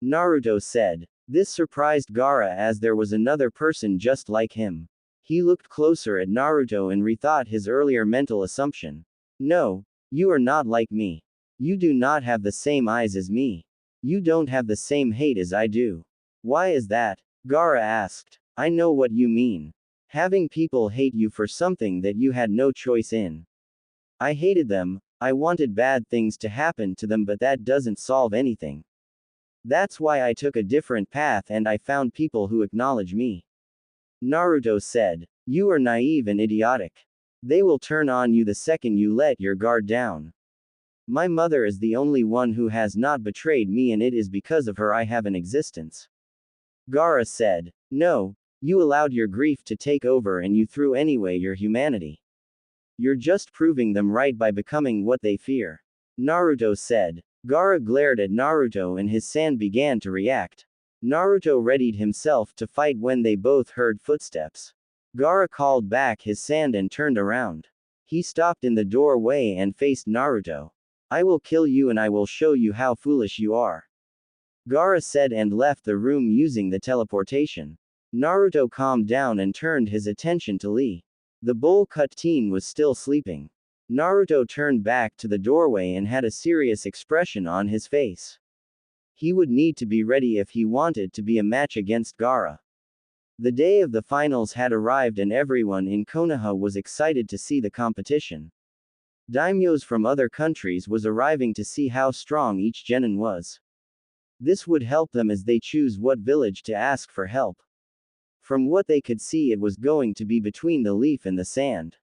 Naruto said. This surprised Gaara as there was another person just like him. He looked closer at Naruto and rethought his earlier mental assumption. No, you are not like me. You do not have the same eyes as me. You don't have the same hate as I do. Why is that? Gaara asked. I know what you mean. Having people hate you for something that you had no choice in. I hated them, I wanted bad things to happen to them, but that doesn't solve anything. That's why I took a different path and I found people who acknowledge me. Naruto said. You are naive and idiotic. They will turn on you the second you let your guard down. My mother is the only one who has not betrayed me and it is because of her I have an existence. Gaara said. No, you allowed your grief to take over and you threw away your humanity. You're just proving them right by becoming what they fear. Naruto said. Gaara glared at Naruto and his sand began to react. Naruto readied himself to fight when they both heard footsteps. Gaara called back his sand and turned around. He stopped in the doorway and faced Naruto. I will kill you and I will show you how foolish you are. Gaara said and left the room using the teleportation. Naruto calmed down and turned his attention to Lee. The bowl-cut teen was still sleeping. Naruto turned back to the doorway and had a serious expression on his face. He would need to be ready if he wanted to be a match against Gaara. The day of the finals had arrived and everyone in Konoha was excited to see the competition. Daimyos from other countries was arriving to see how strong each genin was. This would help them as they choose what village to ask for help. From what they could see, it was going to be between the leaf and the sand.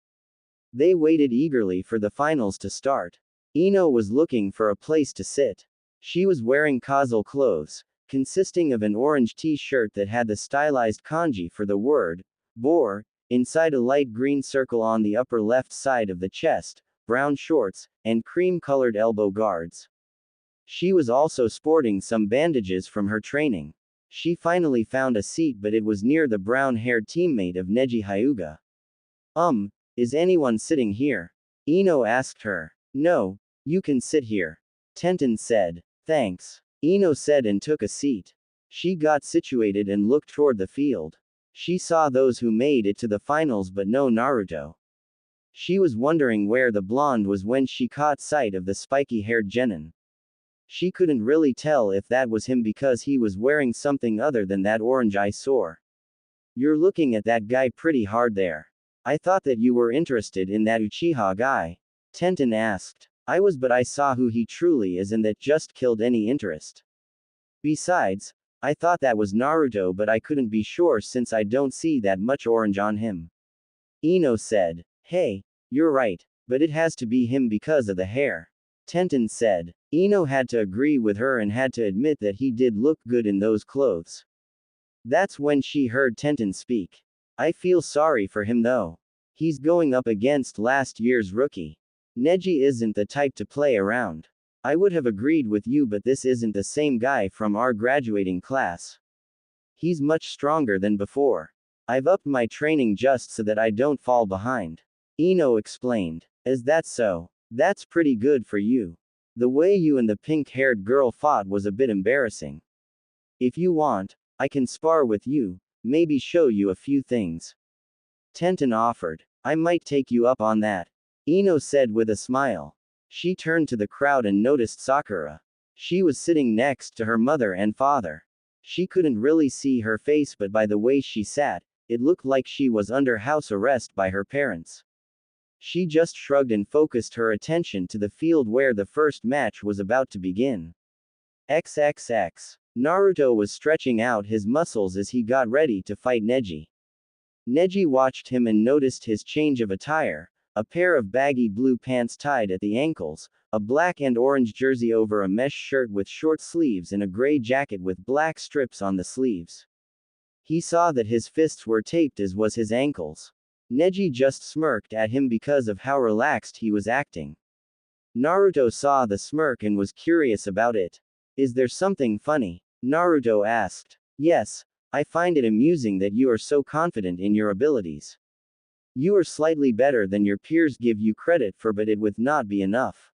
They waited eagerly for the finals to start. Ino was looking for a place to sit. She was wearing casual clothes, consisting of an orange t-shirt that had the stylized kanji for the word, bore, inside a light green circle on the upper left side of the chest, brown shorts, and cream-colored elbow guards. She was also sporting some bandages from her training. She finally found a seat, but it was near the brown-haired teammate of Neji Hyuga. Is anyone sitting here? Ino asked her. No, you can sit here. Tenten said. Thanks. Ino said and took a seat. She got situated and looked toward the field. She saw those who made it to the finals but no Naruto. She was wondering where the blonde was when she caught sight of the spiky-haired genin. She couldn't really tell if that was him because he was wearing something other than that orange eyesore. You're looking at that guy pretty hard there. I thought that you were interested in that Uchiha guy. Tenten asked. I was, but I saw who he truly is and that just killed any interest. Besides, I thought that was Naruto, but I couldn't be sure since I don't see that much orange on him. Ino said. Hey, you're right, but it has to be him because of the hair. Tenten said. Ino had to agree with her and had to admit that he did look good in those clothes. That's when she heard Tenten speak. I feel sorry for him though. He's going up against last year's rookie. Neji isn't the type to play around. I would have agreed with you, but this isn't the same guy from our graduating class. He's much stronger than before. I've upped my training just so that I don't fall behind. Ino explained. Is that so? That's pretty good for you. The way you and the pink-haired girl fought was a bit embarrassing. If you want, I can spar with you, maybe show you a few things. Tenten offered. I might take you up on that. Ino said with a smile. She turned to the crowd and noticed Sakura. She was sitting next to her mother and father. She couldn't really see her face, but by the way she sat, it looked like she was under house arrest by her parents. She just shrugged and focused her attention to the field where the first match was about to begin. XXX. Naruto was stretching out his muscles as he got ready to fight Neji. Neji watched him and noticed his change of attire, a pair of baggy blue pants tied at the ankles, a black and orange jersey over a mesh shirt with short sleeves and a gray jacket with black strips on the sleeves. He saw that his fists were taped as was his ankles. Neji just smirked at him because of how relaxed he was acting. Naruto saw the smirk and was curious about it. Is there something funny? Naruto asked. Yes, I find it amusing that you are so confident in your abilities. You are slightly better than your peers give you credit for, but it would not be enough.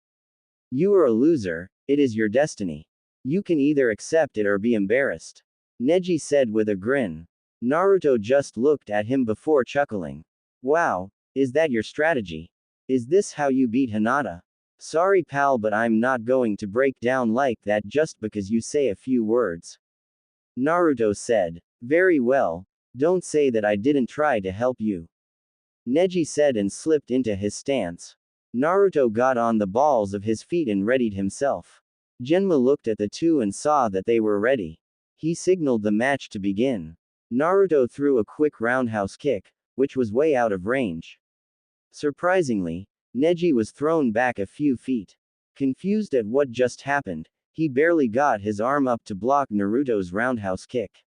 You are a loser, it is your destiny. You can either accept it or be embarrassed. Neji said with a grin. Naruto just looked at him before chuckling. Wow, is that your strategy? Is this how you beat Hinata? Sorry pal, but I'm not going to break down like that just because you say a few words. Naruto said. Very well, don't say that I didn't try to help you. Neji said and slipped into his stance. Naruto got on the balls of his feet and readied himself. Genma looked at the two and saw that they were ready. He signaled the match to begin. Naruto threw a quick roundhouse kick, which was way out of range. Surprisingly, Neji was thrown back a few feet. Confused at what just happened, he barely got his arm up to block Naruto's roundhouse kick.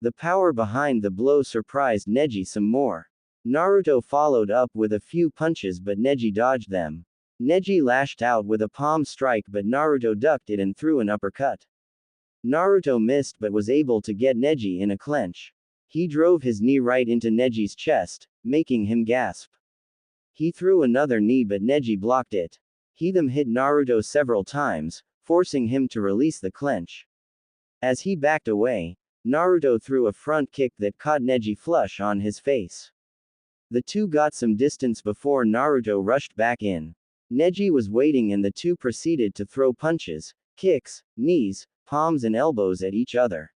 The power behind the blow surprised Neji some more. Naruto followed up with a few punches, but Neji dodged them. Neji lashed out with a palm strike, but Naruto ducked it and threw an uppercut. Naruto missed but was able to get Neji in a clench. He drove his knee right into Neji's chest, making him gasp. He threw another knee but Neji blocked it. He then hit Naruto several times, forcing him to release the clench. As he backed away, Naruto threw a front kick that caught Neji flush on his face. The two got some distance before Naruto rushed back in. Neji was waiting and the two proceeded to throw punches, kicks, knees, palms and elbows at each other.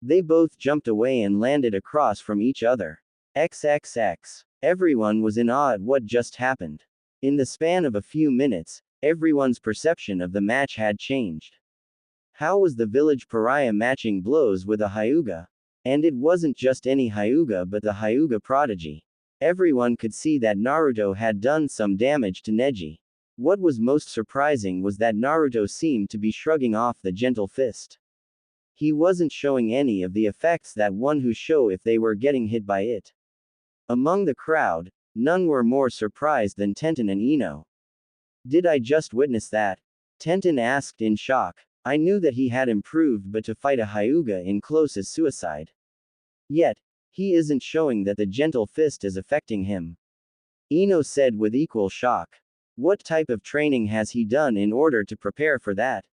They both jumped away and landed across from each other. XXX. Everyone was in awe at what just happened. In the span of a few minutes, everyone's perception of the match had changed. How was the village pariah matching blows with a Hyuga? And it wasn't just any Hyuga but the Hyuga prodigy. Everyone could see that Naruto had done some damage to Neji. What was most surprising was that Naruto seemed to be shrugging off the gentle fist. He wasn't showing any of the effects that one who show if they were getting hit by it. Among the crowd, none were more surprised than Tenten and Ino. Did I just witness that? Tenten asked in shock. I knew that he had improved, but to fight a Hyuga in close is suicide. Yet, he isn't showing that the gentle fist is affecting him. Ino said with equal shock. What type of training has he done in order to prepare for that?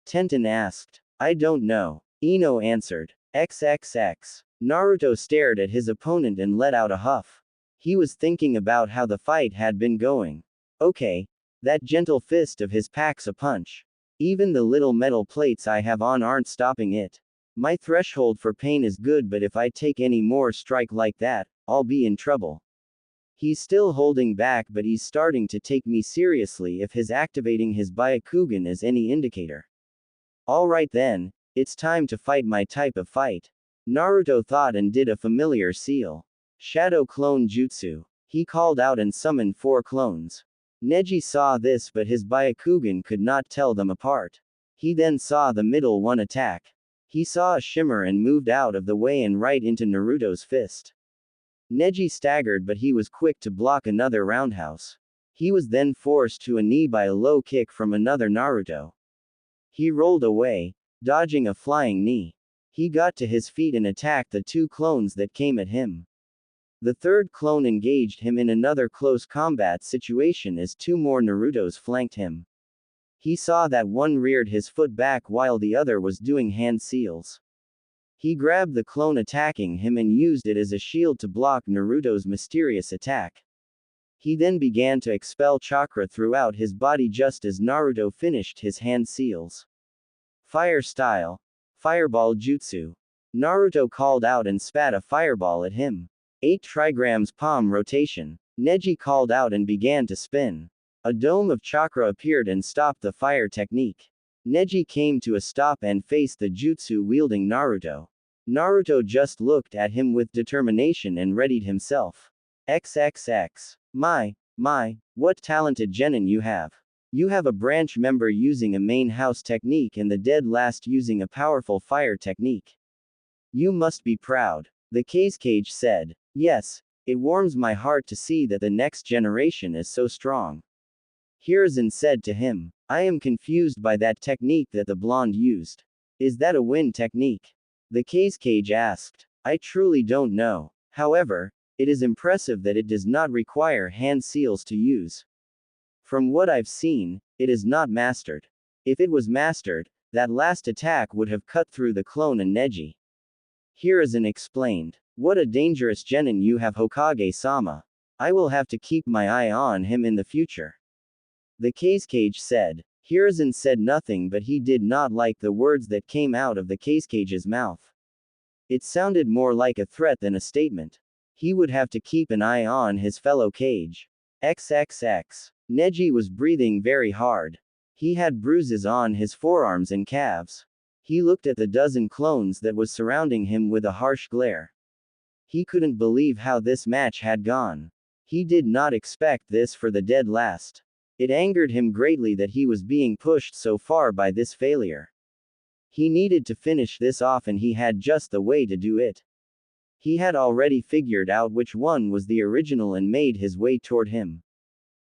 Tenten asked. I don't know. Ino answered. XXX. Naruto stared at his opponent and let out a huff. He was thinking about how the fight had been going. Okay. That gentle fist of his packs a punch. Even the little metal plates I have on aren't stopping it. My threshold for pain is good, but if I take any more strike like that, I'll be in trouble. He's still holding back, but he's starting to take me seriously if his activating his Byakugan is any indicator. Alright then, it's time to fight my type of fight. Naruto thought and did a familiar seal. Shadow Clone Jutsu. He called out and summoned 4 clones. Neji saw this, but his Byakugan could not tell them apart. He then saw the middle one attack. He saw a shimmer and moved out of the way and right into Naruto's fist. Neji staggered, but he was quick to block another roundhouse. He was then forced to a knee by a low kick from another Naruto. He rolled away, dodging a flying knee. He got to his feet and attacked the 2 clones that came at him. The third clone engaged him in another close combat situation as 2 more Narutos flanked him. He saw that one reared his foot back while the other was doing hand seals. He grabbed the clone attacking him and used it as a shield to block Naruto's mysterious attack. He then began to expel chakra throughout his body just as Naruto finished his hand seals. Fire style. Fireball jutsu. Naruto called out and spat a fireball at him. 8 trigrams palm rotation. Neji called out and began to spin. A dome of chakra appeared and stopped the fire technique. Neji came to a stop and faced the jutsu-wielding Naruto. Naruto just looked at him with determination and readied himself. XXX. My, what talented genin you have. You have a branch member using a main house technique and the dead last using a powerful fire technique. You must be proud. The Kazekage said. Yes, it warms my heart to see that the next generation is so strong. Hiruzen said to him. I am confused by that technique that the blonde used. Is that a wind technique? The Kazekage asked. I truly don't know. However, it is impressive that it does not require hand seals to use. From what I've seen, it is not mastered. If it was mastered, that last attack would have cut through the clone and Neji. Hiruzen explained. What a dangerous genin you have, Hokage-sama. I will have to keep my eye on him in the future. The Kazekage said. Hiruzen said nothing, but he did not like the words that came out of the Kazekage's mouth. It sounded more like a threat than a statement. He would have to keep an eye on his fellow Kage. XXX. Neji was breathing very hard. He had bruises on his forearms and calves. He looked at the dozen clones that was surrounding him with a harsh glare. He couldn't believe how this match had gone. He did not expect this for the dead last. It angered him greatly that he was being pushed so far by this failure. He needed to finish this off and he had just the way to do it. He had already figured out which one was the original and made his way toward him.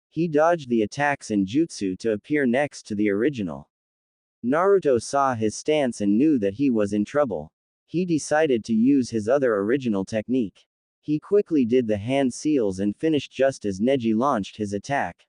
He dodged the attacks and jutsu to appear next to the original. Naruto saw his stance and knew that he was in trouble. He decided to use his other original technique. He quickly did the hand seals and finished just as Neji launched his attack.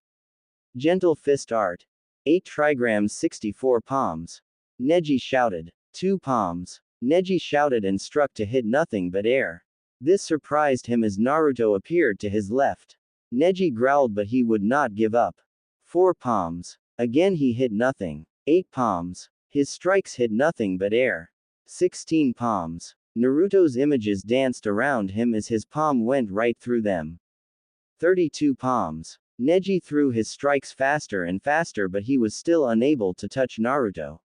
Gentle fist art. 8 trigrams 64 palms. Neji shouted. 2 palms. Neji shouted and struck to hit nothing but air. This surprised him as Naruto appeared to his left. Neji growled, but he would not give up. 4 palms. Again he hit nothing. 8 palms. His strikes hit nothing but air. 16 palms. Naruto's images danced around him as his palm went right through them. 32 palms. Neji threw his strikes faster and faster, but he was still unable to touch Naruto.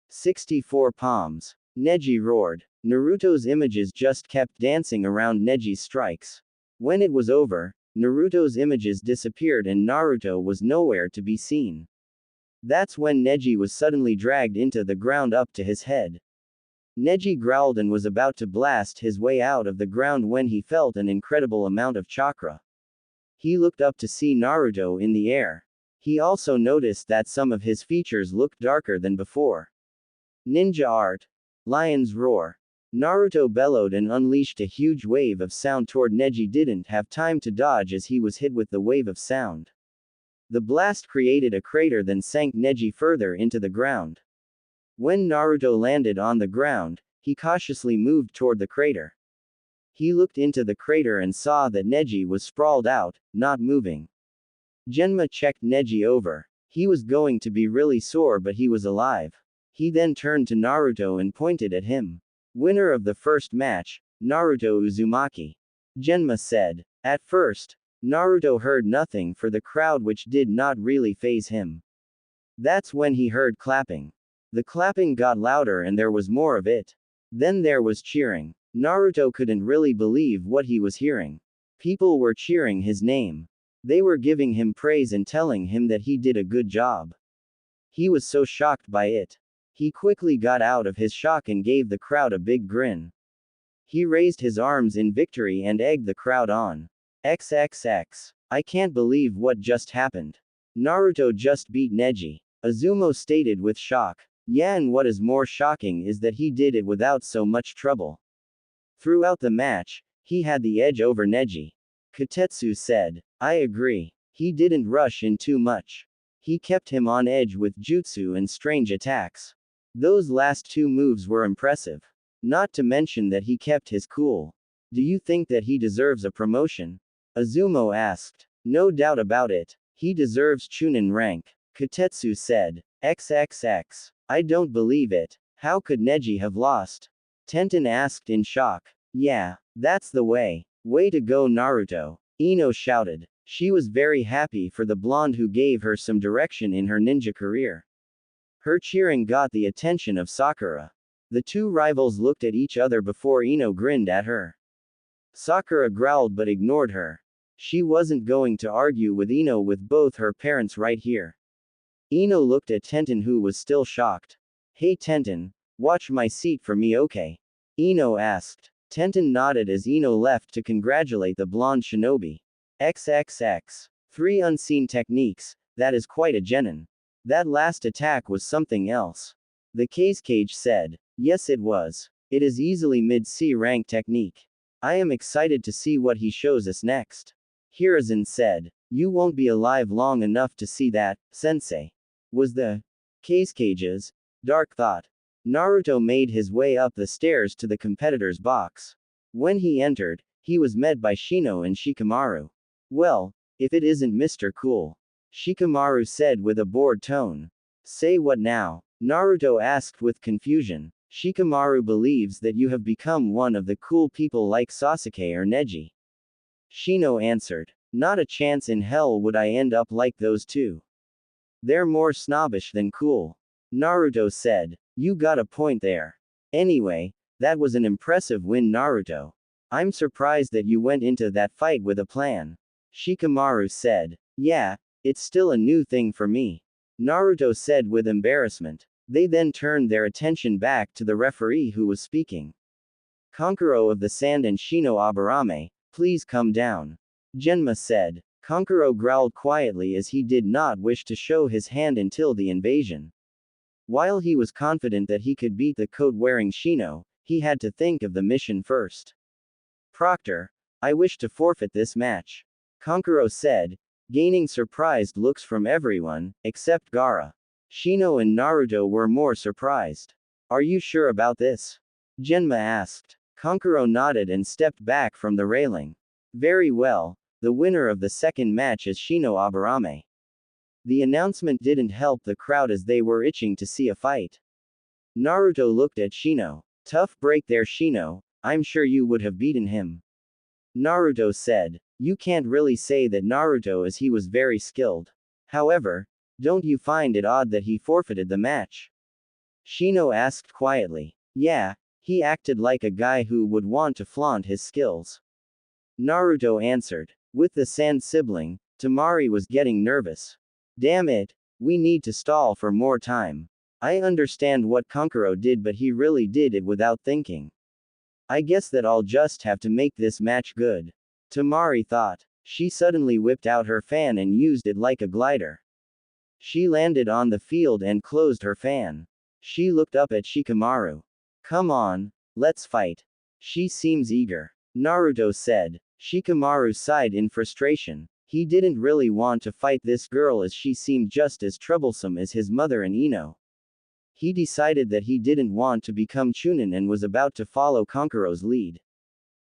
64 palms. Neji roared. Naruto's images just kept dancing around Neji's strikes. When it was over, Naruto's images disappeared and Naruto was nowhere to be seen. That's when Neji was suddenly dragged into the ground up to his head. Neji growled and was about to blast his way out of the ground when he felt an incredible amount of chakra. He looked up to see Naruto in the air. He also noticed that some of his features looked darker than before. Ninja art. Lion's roar. Naruto bellowed and unleashed a huge wave of sound toward Neji. Didn't have time to dodge as he was hit with the wave of sound. The blast created a crater then sank Neji further into the ground. When Naruto landed on the ground, he cautiously moved toward the crater. He looked into the crater and saw that Neji was sprawled out, not moving. Genma checked Neji over. He was going to be really sore, but he was alive. He then turned to Naruto and pointed at him. Winner of the first match, Naruto Uzumaki. Genma said. At first, Naruto heard nothing for the crowd, which did not really faze him. That's when he heard clapping. The clapping got louder and there was more of it. Then there was cheering. Naruto couldn't really believe what he was hearing. People were cheering his name. They were giving him praise and telling him that he did a good job. He was so shocked by it. He quickly got out of his shock and gave the crowd a big grin. He raised his arms in victory and egged the crowd on. XXX. I can't believe what just happened. Naruto just beat Neji. Azumo stated with shock. Yeah, and what is more shocking is that he did it without so much trouble. Throughout the match, he had the edge over Neji. Katetsu said. I agree. He didn't rush in too much. He kept him on edge with jutsu and strange attacks. Those last two moves were impressive. Not to mention that he kept his cool. Do you think that he deserves a promotion? Azumo asked. No doubt about it. He deserves Chunin rank. Katetsu said. XXX. I don't believe it. How could Neji have lost? Tenten asked in shock. Yeah, that's the way. Way to go, Naruto. Ino shouted. She was very happy for the blonde who gave her some direction in her ninja career. Her cheering got the attention of Sakura. The two rivals looked at each other before Ino grinned at her. Sakura growled but ignored her. She wasn't going to argue with Ino with both her parents right here. Ino looked at Tenten, who was still shocked. Hey Tenten, watch my seat for me, okay? Ino asked. Tenten nodded as Ino left to congratulate the blonde shinobi. XXX. 3 unseen techniques, that is quite a genin. That last attack was something else. The Cage said. Yes, it was. It is easily mid-C rank technique. I am excited to see what he shows us next. Hiruzen said. You won't be alive long enough to see that, sensei. Was the Cage's dark thought. Naruto made his way up the stairs to the competitor's box. When he entered, he was met by Shino and Shikamaru. Well, if it isn't Mr. Cool. Shikamaru said with a bored tone. Say what now? Naruto asked with confusion. Shikamaru believes that you have become one of the cool people like Sasuke or Neji. Shino answered. Not a chance in hell would I end up like those two. They're more snobbish than cool. Naruto said. You got a point there. Anyway, that was an impressive win, Naruto. I'm surprised that you went into that fight with a plan. Shikamaru said. Yeah, it's still a new thing for me. Naruto said with embarrassment. They then turned their attention back to the referee who was speaking. Kankuro of the Sand and Shino Aburame, please come down. Genma said. Kankuro growled quietly as he did not wish to show his hand until the invasion. While he was confident that he could beat the coat-wearing Shino, he had to think of the mission first. Proctor, I wish to forfeit this match. Kankuro said, gaining surprised looks from everyone, except Gaara. Shino and Naruto were more surprised. Are you sure about this? Genma asked. Kankuro nodded and stepped back from the railing. Very well, the winner of the second match is Shino Aburame. The announcement didn't help the crowd as they were itching to see a fight. Naruto looked at Shino. Tough break there, Shino, I'm sure you would have beaten him. Naruto said. You can't really say that Naruto, as he was very skilled. However, don't you find it odd that he forfeited the match? Shino asked quietly. Yeah, he acted like a guy who would want to flaunt his skills. Naruto answered. With the Sand sibling, Temari was getting nervous. Damn it, we need to stall for more time. I understand what Kankuro did, but he really did it without thinking. I guess that I'll just have to make this match good. Temari thought. She suddenly whipped out her fan and used it like a glider. She landed on the field and closed her fan. She looked up at Shikamaru. Come on, let's fight. She seems eager. Naruto said. Shikamaru sighed in frustration. He didn't really want to fight this girl as she seemed just as troublesome as his mother and Ino. He decided that he didn't want to become Chunin and was about to follow Konkuro's lead.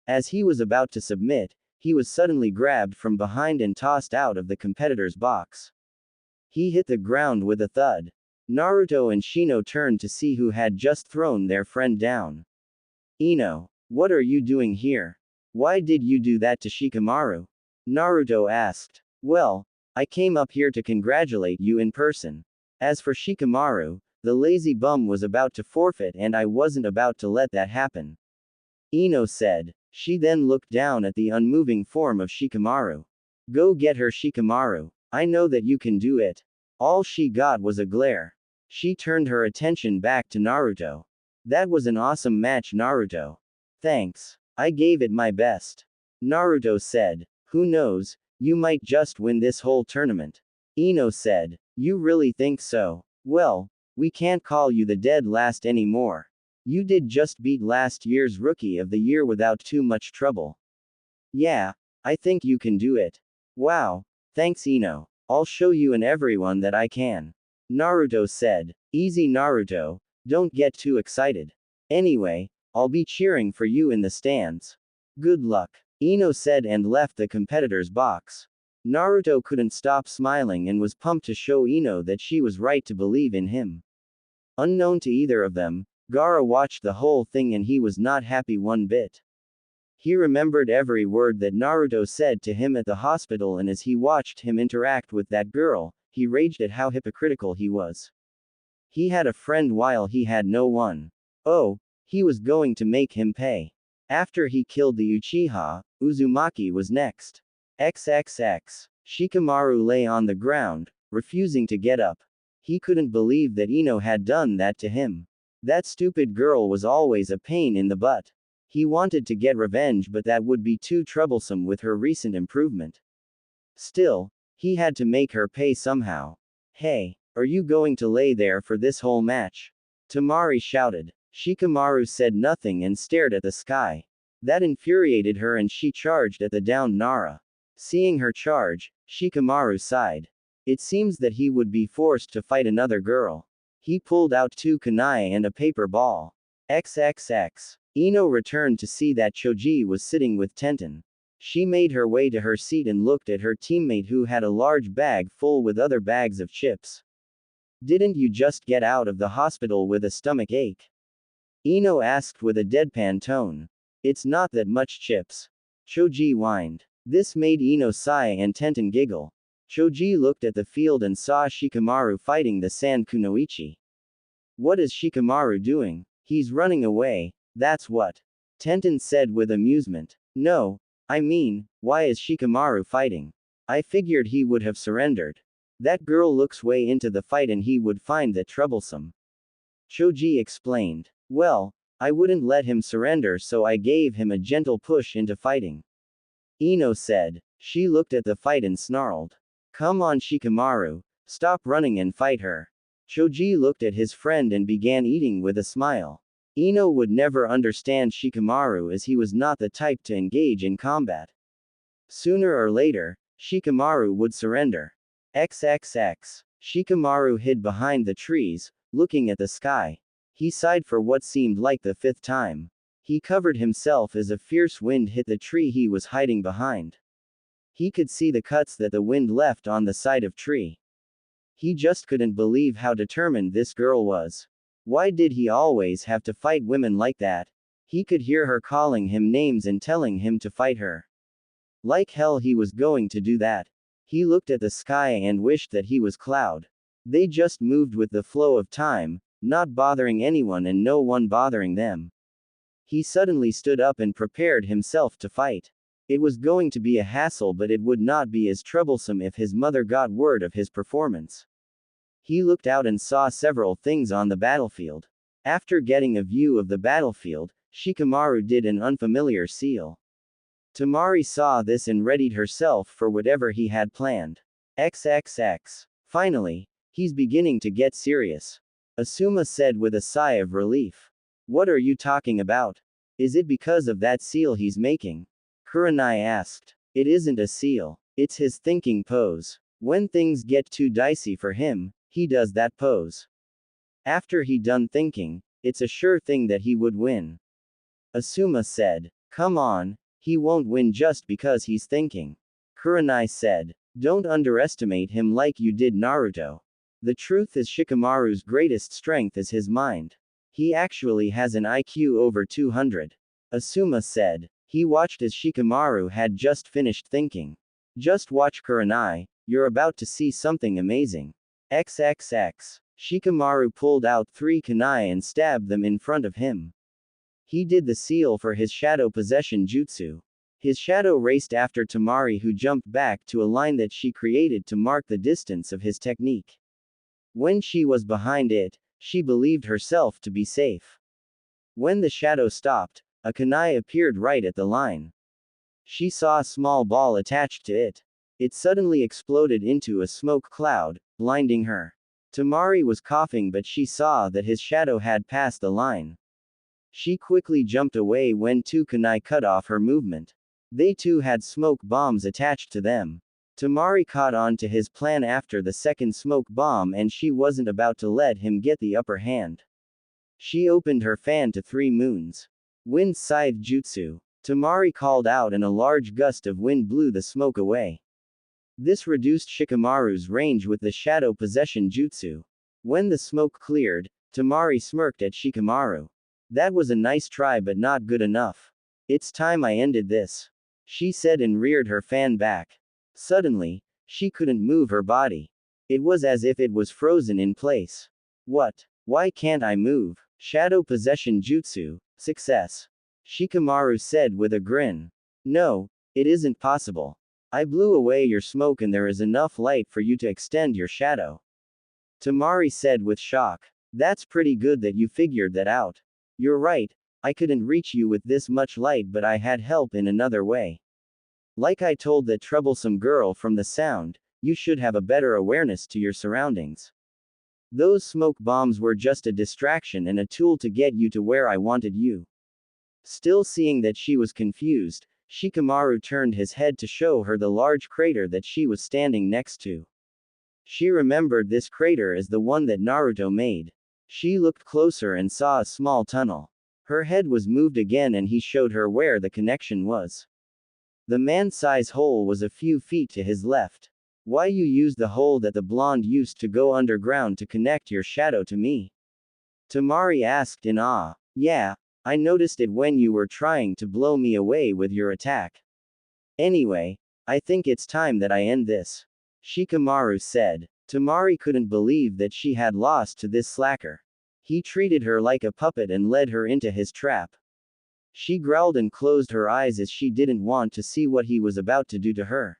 As he was about to submit, he was suddenly grabbed from behind and tossed out of the competitor's box. He hit the ground with a thud. Naruto and Shino turned to see who had just thrown their friend down. Ino, what are you doing here? Why did you do that to Shikamaru? Naruto asked. Well, I came up here to congratulate you in person. As for Shikamaru, the lazy bum was about to forfeit and I wasn't about to let that happen. Ino said. She then looked down at the unmoving form of Shikamaru. Go get her, Shikamaru. I know that you can do it. All she got was a glare. She turned her attention back to Naruto. That was an awesome match, Naruto. Thanks. I gave it my best. Naruto said. Who knows, you might just win this whole tournament. Ino said. You really think so? Well, we can't call you the dead last anymore. You did just beat last year's Rookie of the Year without too much trouble. Yeah, I think you can do it. Wow, thanks Ino. I'll show you and everyone that I can. Naruto said. Easy Naruto, don't get too excited. Anyway, I'll be cheering for you in the stands. Good luck. Ino said and left the competitor's box. Naruto couldn't stop smiling and was pumped to show Ino that she was right to believe in him. Unknown to either of them, Gaara watched the whole thing and he was not happy one bit. He remembered every word that Naruto said to him at the hospital, and as he watched him interact with that girl, he raged at how hypocritical he was. He had a friend while he had no one. Oh, he was going to make him pay. After he killed the Uchiha, Uzumaki was next. XXX. Shikamaru lay on the ground, refusing to get up. He couldn't believe that Ino had done that to him. That stupid girl was always a pain in the butt. He wanted to get revenge, but that would be too troublesome with her recent improvement. Still, he had to make her pay somehow. Hey, are you going to lay there for this whole match? Tamari shouted. Shikamaru said nothing and stared at the sky. That infuriated her and she charged at the downed Nara. Seeing her charge, Shikamaru sighed. It seems that he would be forced to fight another girl. He pulled out 2 kunai and a paper ball. XXX. Ino returned to see that Choji was sitting with Tenten. She made her way to her seat and looked at her teammate who had a large bag full with other bags of chips. Didn't you just get out of the hospital with a stomach ache? Ino asked with a deadpan tone. It's not that much chips. Choji whined. This made Ino sigh and Tenten giggle. Choji looked at the field and saw Shikamaru fighting the Sand Kunoichi. What is Shikamaru doing? He's running away, that's what. Tenten said with amusement. No, I mean, why is Shikamaru fighting? I figured he would have surrendered. That girl looks way into the fight and he would find that troublesome. Choji explained. Well, I wouldn't let him surrender, so I gave him a gentle push into fighting. Ino said. She looked at the fight and snarled. Come on Shikamaru, stop running and fight her. Choji looked at his friend and began eating with a smile. Ino would never understand Shikamaru as he was not the type to engage in combat. Sooner or later, Shikamaru would surrender. XXX. Shikamaru hid behind the trees, looking at the sky. He sighed for what seemed like the 5th time. He covered himself as a fierce wind hit the tree he was hiding behind. He could see the cuts that the wind left on the side of tree. He just couldn't believe how determined this girl was. Why did he always have to fight women like that? He could hear her calling him names and telling him to fight her. Like hell he was going to do that. He looked at the sky and wished that he was Cloud. They just moved with the flow of time, not bothering anyone and no one bothering them. He suddenly stood up and prepared himself to fight. It was going to be a hassle, but it would not be as troublesome if his mother got word of his performance. He looked out and saw several things on the battlefield. After getting a view of the battlefield, Shikamaru did an unfamiliar seal. Tamari saw this and readied herself for whatever he had planned. XXX. Finally, He's beginning to get serious. Asuma said with a sigh of relief. What are you talking about? Is it because of that seal he's making? Kurenai asked. It isn't a seal. It's his thinking pose. When things get too dicey for him, he does that pose. After he done thinking, it's a sure thing that he would win. Asuma said. Come on, he won't win just because he's thinking. Kurenai said. Don't underestimate him like you did Naruto. The truth is Shikamaru's greatest strength is his mind. He actually has an IQ over 200. Asuma said. He watched as Shikamaru had just finished thinking. Just watch Kurenai, you're about to see something amazing. XXX. Shikamaru pulled out 3 kunai and stabbed them in front of him. He did the seal for his shadow possession jutsu. His shadow raced after Tamari, who jumped back to a line that she created to mark the distance of his technique. When she was behind it, she believed herself to be safe. When the shadow stopped, a kunai appeared right at the line. She saw a small ball attached to it. It suddenly exploded into a smoke cloud, blinding her. Tamari was coughing, but she saw that his shadow had passed the line. She quickly jumped away when 2 kunai cut off her movement. They too had smoke bombs attached to them. Tamari caught on to his plan after the second smoke bomb, and she wasn't about to let him get the upper hand. She opened her fan to 3 moons. Wind scythe jutsu. Tamari called out, and a large gust of wind blew the smoke away. This reduced Shikamaru's range with the shadow possession jutsu. When the smoke cleared, Tamari smirked at Shikamaru. That was a nice try, but not good enough. It's time I ended this, she said and reared her fan back. Suddenly, she couldn't move her body. It was as if it was frozen in place. What? Why can't I move? Shadow possession jutsu, success. Shikamaru said with a grin. No, it isn't possible. I blew away your smoke and there is enough light for you to extend your shadow. Tamari said with shock. That's pretty good that you figured that out. You're right, I couldn't reach you with this much light, but I had help in another way. Like I told that troublesome girl from the sound, you should have a better awareness to your surroundings. Those smoke bombs were just a distraction and a tool to get you to where I wanted you. Still seeing that she was confused, Shikamaru turned his head to show her the large crater that she was standing next to. She remembered this crater as the one that Naruto made. She looked closer and saw a small tunnel. Her head was moved again and he showed her where the connection was. The man-size hole was a few feet to his left. Why you used the hole that the blonde used to go underground to connect your shadow to me? Tamari asked in awe. Yeah, I noticed it when you were trying to blow me away with your attack. Anyway, I think it's time that I end this, Shikamaru said. Tamari couldn't believe that she had lost to this slacker. He treated her like a puppet and led her into his trap. She growled and closed her eyes as she didn't want to see what he was about to do to her.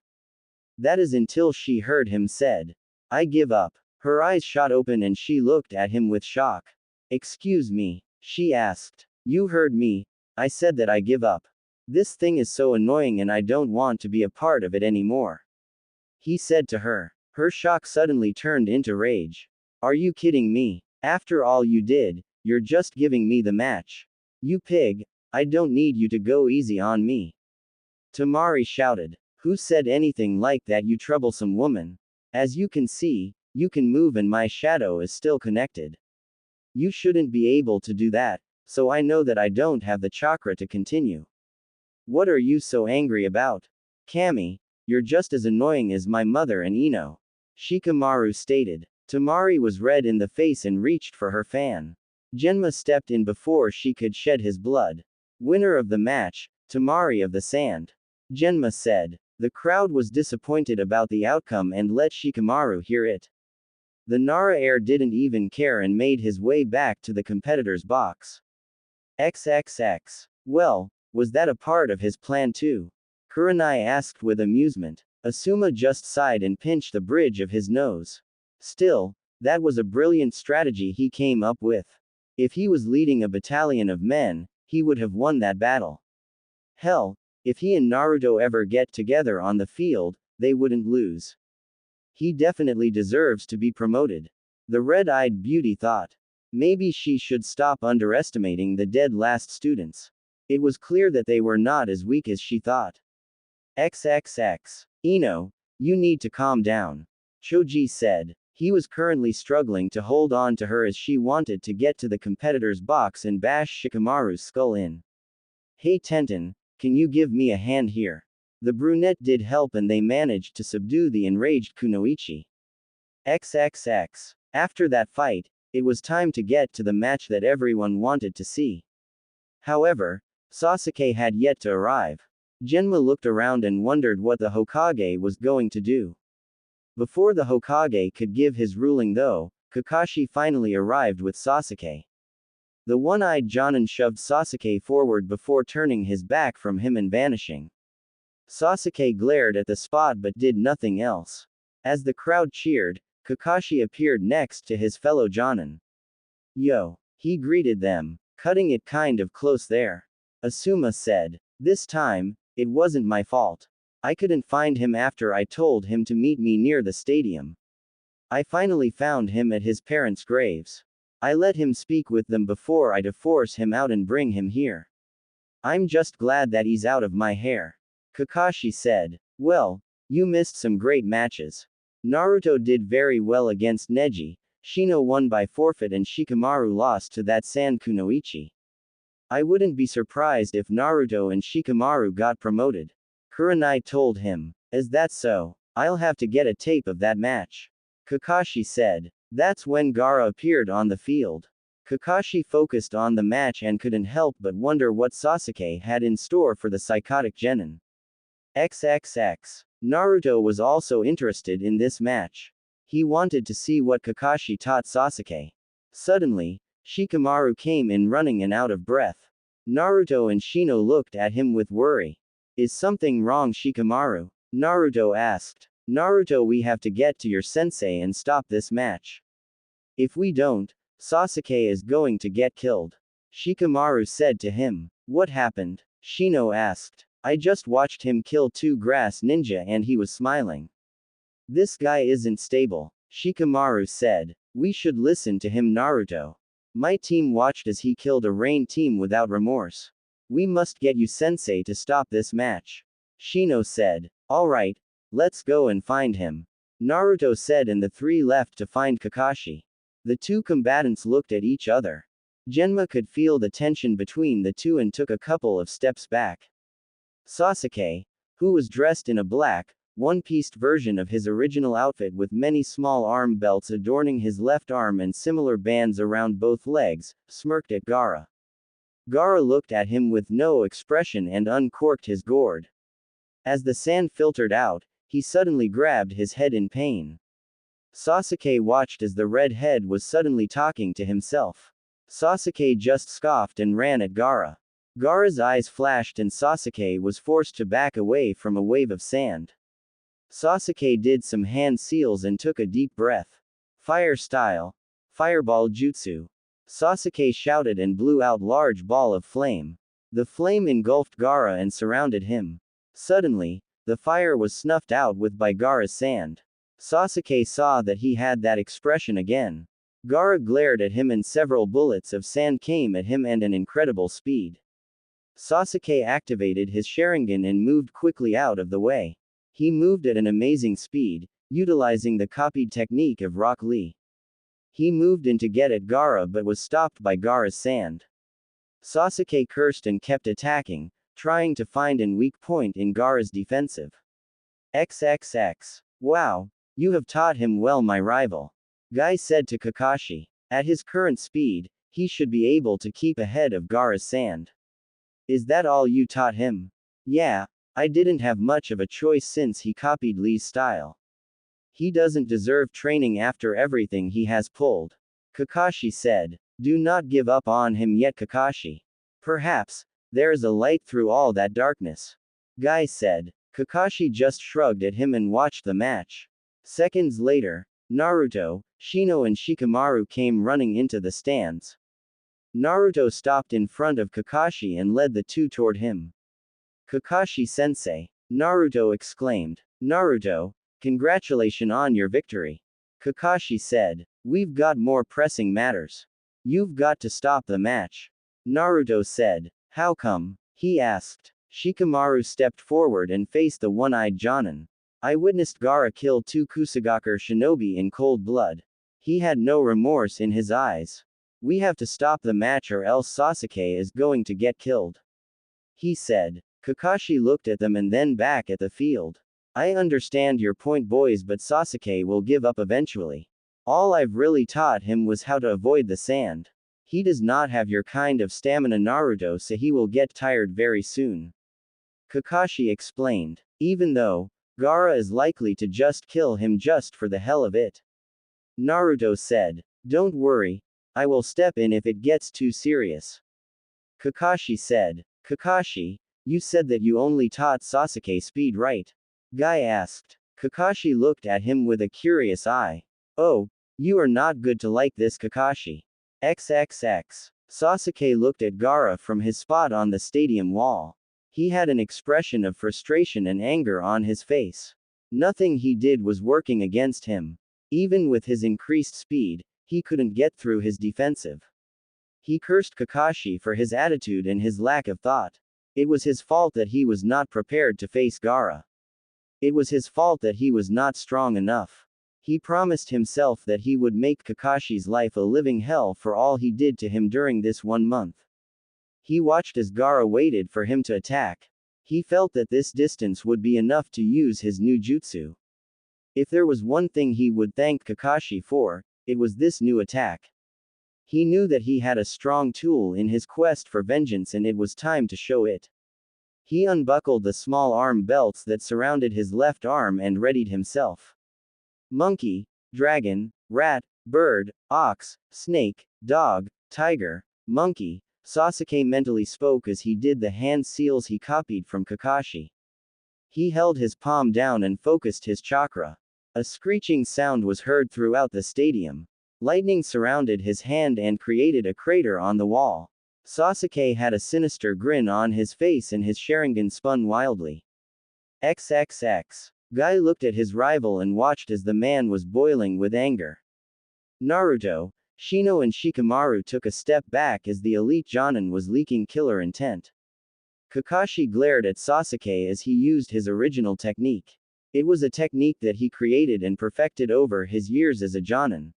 That is until she heard him said, I give up. Her eyes shot open and she looked at him with shock. Excuse me, she asked. You heard me. I said that I give up. This thing is so annoying and I don't want to be a part of it anymore, he said to her. Her shock suddenly turned into rage. Are you kidding me? After all you did, you're just giving me the match. You pig, I don't need you to go easy on me, Tamari shouted. Who said anything like that, you troublesome woman? As you can see, you can move and my shadow is still connected. You shouldn't be able to do that, so I know that I don't have the chakra to continue. What are you so angry about? Kami, you're just as annoying as my mother and Ino, Shikamaru stated. Tamari was red in the face and reached for her fan. Genma stepped in before she could shed his blood. Winner of the match, Tamari of the Sand, Genma said. The crowd was disappointed about the outcome and let Shikamaru hear it. The Nara heir didn't even care and made his way back to the competitor's box. XXX. Well, was that a part of his plan too? Kurenai asked with amusement. Asuma just sighed and pinched the bridge of his nose. Still, that was a brilliant strategy he came up with. If he was leading a battalion of men, he would have won that battle. Hell, if he and Naruto ever get together on the field, they wouldn't lose. He definitely deserves to be promoted. The red-eyed beauty thought. Maybe she should stop underestimating the dead last students. It was clear that they were not as weak as she thought. XXX. Ino, you need to calm down. Choji said. He was currently struggling to hold on to her as she wanted to get to the competitor's box and bash Shikamaru's skull in. Hey Tenten, can you give me a hand here? The brunette did help and they managed to subdue the enraged Kunoichi. XXX. After that fight, it was time to get to the match that everyone wanted to see. However, Sasuke had yet to arrive. Genma looked around and wondered what the Hokage was going to do. Before the Hokage could give his ruling though, Kakashi finally arrived with Sasuke. The one-eyed Jonin shoved Sasuke forward before turning his back from him and vanishing. Sasuke glared at the spot but did nothing else. As the crowd cheered, Kakashi appeared next to his fellow Jonin. Yo! He greeted them, cutting it kind of close there. Asuma said. This time, it wasn't my fault. I couldn't find him after I told him to meet me near the stadium. I finally found him at his parents' graves. I let him speak with them before I to force him out and bring him here. I'm just glad that he's out of my hair. Kakashi said. Well, you missed some great matches. Naruto did very well against Neji, Shino won by forfeit and Shikamaru lost to that Sand Kunoichi. I wouldn't be surprised if Naruto and Shikamaru got promoted. Kurenai told him. Is that so? I'll have to get a tape of that match. Kakashi said. That's when Gaara appeared on the field. Kakashi focused on the match and couldn't help but wonder what Sasuke had in store for the psychotic genin. XXX. Naruto was also interested in this match. He wanted to see what Kakashi taught Sasuke. Suddenly, Shikamaru came in running and out of breath. Naruto and Shino looked at him with worry. Is something wrong, Shikamaru? Naruto asked. Naruto, we have to get to your sensei and stop this match. If we don't, Sasuke is going to get killed. Shikamaru said to him. What happened? Shino asked. I just watched him kill 2 grass ninja and he was smiling. This guy isn't stable. Shikamaru said. We should listen to him, Naruto. My team watched as he killed a rain team without remorse. We must get you sensei to stop this match. Shino said. Alright, let's go and find him. Naruto said and the three left to find Kakashi. The two combatants looked at each other. Genma could feel the tension between the two and took a couple of steps back. Sasuke, who was dressed in a black, one-pieced version of his original outfit with many small arm belts adorning his left arm and similar bands around both legs, smirked at Gaara. Gaara looked at him with no expression and uncorked his gourd. As the sand filtered out, he suddenly grabbed his head in pain. Sasuke watched as the red head was suddenly talking to himself. Sasuke just scoffed and ran at Gaara. Gaara's eyes flashed and Sasuke was forced to back away from a wave of sand. Sasuke did some hand seals and took a deep breath. Fire style. Fireball jutsu. Sasuke shouted and blew out large ball of flame. The flame engulfed Gaara and surrounded him. Suddenly, the fire was snuffed out with by Gaara's sand. Sasuke saw that he had that expression again. Gaara glared at him and several bullets of sand came at him and an incredible speed. Sasuke activated his Sharingan and moved quickly out of the way. He moved at an amazing speed, utilizing the copied technique of Rock Lee. He moved in to get at Gaara but was stopped by Gaara's sand. Sasuke cursed and kept attacking, trying to find an weak point in Gaara's defensive. XXX. Wow. You have taught him well, my rival. Guy said to Kakashi. At his current speed, he should be able to keep ahead of Gaara's sand. Is that all you taught him? Yeah, I didn't have much of a choice since he copied Lee's style. He doesn't deserve training after everything he has pulled. Kakashi said. Do not give up on him yet, Kakashi. Perhaps, there is a light through all that darkness. Guy said. Kakashi just shrugged at him and watched the match. Seconds later, Naruto, Shino and Shikamaru came running into the stands. Naruto stopped in front of Kakashi and led the two toward him. Kakashi-sensei, Naruto exclaimed. Naruto, Congratulations on your victory. Kakashi said. We've got more pressing matters. You've got to stop the match. Naruto said. How come? He asked. Shikamaru stepped forward and faced the one-eyed Jonin. I witnessed Gaara kill 2 Kusagakure shinobi in cold blood. He had no remorse in his eyes. We have to stop the match or else Sasuke is going to get killed. He said. Kakashi looked at them and then back at the field. I understand your point, boys, but Sasuke will give up eventually. All I've really taught him was how to avoid the sand. He does not have your kind of stamina, Naruto, so he will get tired very soon. Kakashi explained. Even though Gaara is likely to just kill him just for the hell of it. Naruto said. Don't worry. I will step in if it gets too serious. Kakashi said. Kakashi, you said that you only taught Sasuke speed, right? Guy asked. Kakashi looked at him with a curious eye. Oh, you are not good to like this, Kakashi. XXX. Sasuke looked at Gaara from his spot on the stadium wall. He had an expression of frustration and anger on his face. Nothing he did was working against him. Even with his increased speed, he couldn't get through his defensive. He cursed Kakashi for his attitude and his lack of thought. It was his fault that he was not prepared to face Gaara. It was his fault that he was not strong enough. He promised himself that he would make Kakashi's life a living hell for all he did to him during this 1 month. He watched as Gaara waited for him to attack. He felt that this distance would be enough to use his new jutsu. If there was one thing he would thank Kakashi for, it was this new attack. He knew that he had a strong tool in his quest for vengeance and it was time to show it. He unbuckled the small arm belts that surrounded his left arm and readied himself. Monkey, dragon, rat, bird, ox, snake, dog, tiger, monkey, Sasuke mentally spoke as he did the hand seals he copied from Kakashi. He held his palm down and focused his chakra. A screeching sound was heard throughout the stadium. Lightning surrounded his hand and created a crater on the wall. Sasuke had a sinister grin on his face and his Sharingan spun wildly. XXX. Guy looked at his rival and watched as the man was boiling with anger. Naruto, Shino and Shikamaru took a step back as the elite Jonin was leaking killer intent. Kakashi glared at Sasuke as he used his original technique. It was a technique that he created and perfected over his years as a Jonin.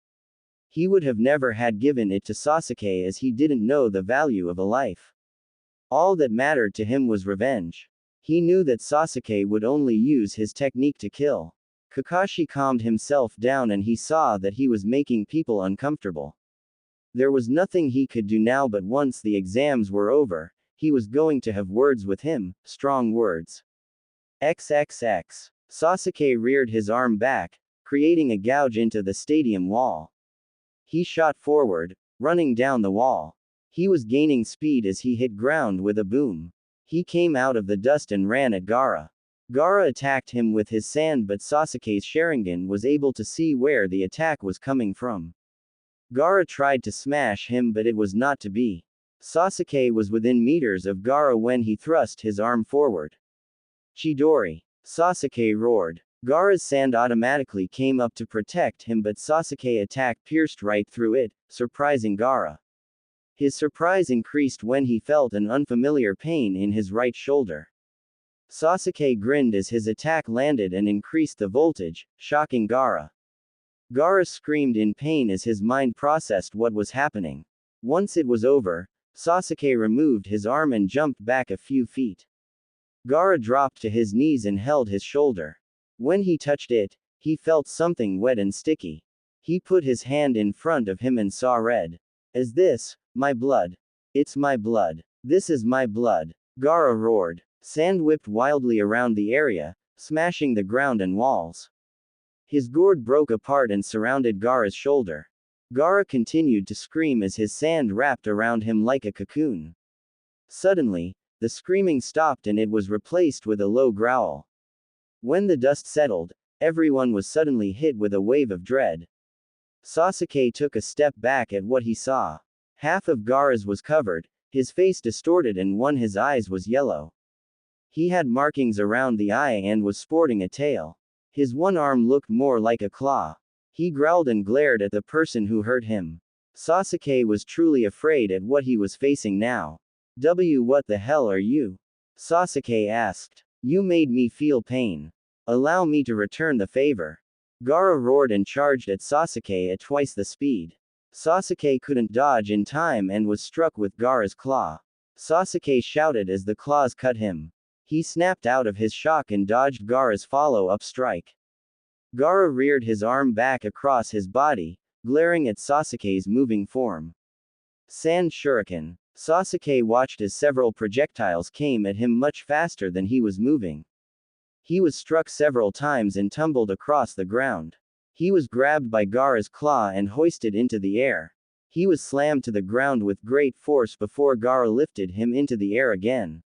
He would have never had given it to Sasuke as he didn't know the value of a life. All that mattered to him was revenge. He knew that Sasuke would only use his technique to kill. Kakashi calmed himself down and he saw that he was making people uncomfortable. There was nothing he could do now, but once the exams were over, he was going to have words with him, strong words. XXX. Sasuke reared his arm back, creating a gouge into the stadium wall. He shot forward, running down the wall. He was gaining speed as he hit ground with a boom. He came out of the dust and ran at Gaara. Gaara attacked him with his sand, but Sasuke's Sharingan was able to see where the attack was coming from. Gaara tried to smash him, but it was not to be. Sasuke was within meters of Gaara when he thrust his arm forward. Chidori. Sasuke roared. Gaara's sand automatically came up to protect him, but Sasuke's attack pierced right through it, surprising Gaara. His surprise increased when he felt an unfamiliar pain in his right shoulder. Sasuke grinned as his attack landed and increased the voltage, shocking Gaara. Gaara screamed in pain as his mind processed what was happening. Once it was over, Sasuke removed his arm and jumped back a few feet. Gaara dropped to his knees and held his shoulder. When he touched it, he felt something wet and sticky. He put his hand in front of him and saw red. Is this my blood? It's my blood. This is my blood. Gaara roared. Sand whipped wildly around the area, smashing the ground and walls. His gourd broke apart and surrounded Gaara's shoulder. Gaara continued to scream as his sand wrapped around him like a cocoon. Suddenly, the screaming stopped and it was replaced with a low growl. When the dust settled, everyone was suddenly hit with a wave of dread. Sasuke took a step back at what he saw. Half of Gaara's was covered, his face distorted, and one his eyes was yellow. He had markings around the eye and was sporting a tail. His one arm looked more like a claw. He growled and glared at the person who hurt him. Sasuke was truly afraid at what he was facing now. What the hell are you? Sasuke asked. You made me feel pain. Allow me to return the favor. Gaara roared and charged at Sasuke at twice the speed. Sasuke couldn't dodge in time and was struck with Gaara's claw. Sasuke shouted as the claws cut him. He snapped out of his shock and dodged Gaara's follow-up strike. Gaara reared his arm back across his body, glaring at Sasuke's moving form. Sand Shuriken. Sasuke watched as several projectiles came at him much faster than he was moving. He was struck several times and tumbled across the ground. He was grabbed by Gaara's claw and hoisted into the air. He was slammed to the ground with great force before Gaara lifted him into the air again.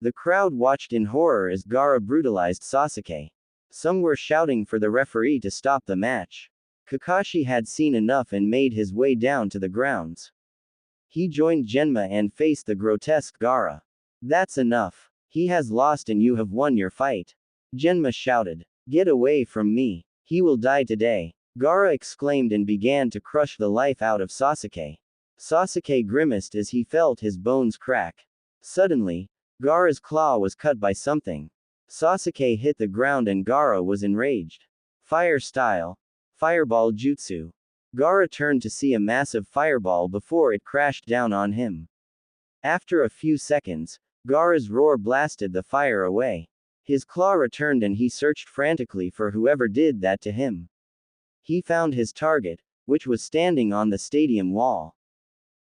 The crowd watched in horror as Gaara brutalized Sasuke. Some were shouting for the referee to stop the match. Kakashi had seen enough and made his way down to the grounds. He joined Genma and faced the grotesque Gaara. That's enough. He has lost and you have won your fight. Genma shouted. Get away from me. He will die today. Gaara exclaimed and began to crush the life out of Sasuke. Sasuke grimaced as he felt his bones crack. Suddenly, Gaara's claw was cut by something. Sasuke hit the ground and Gaara was enraged. Fire style. Fireball jutsu. Gaara turned to see a massive fireball before it crashed down on him. After a few seconds, Gaara's roar blasted the fire away. His claw returned and he searched frantically for whoever did that to him. He found his target, which was standing on the stadium wall.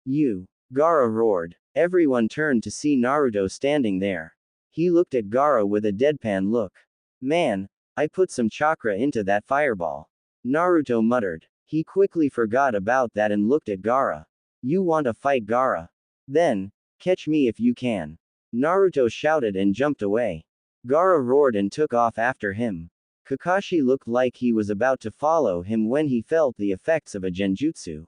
You! Gaara roared. Everyone turned to see Naruto standing there. He looked at Gaara with a deadpan look. Man, I put some chakra into that fireball. Naruto muttered. He quickly forgot about that and looked at Gaara. You want to fight Gaara? Then, catch me if you can. Naruto shouted and jumped away. Gaara roared and took off after him. Kakashi looked like he was about to follow him when he felt the effects of a genjutsu.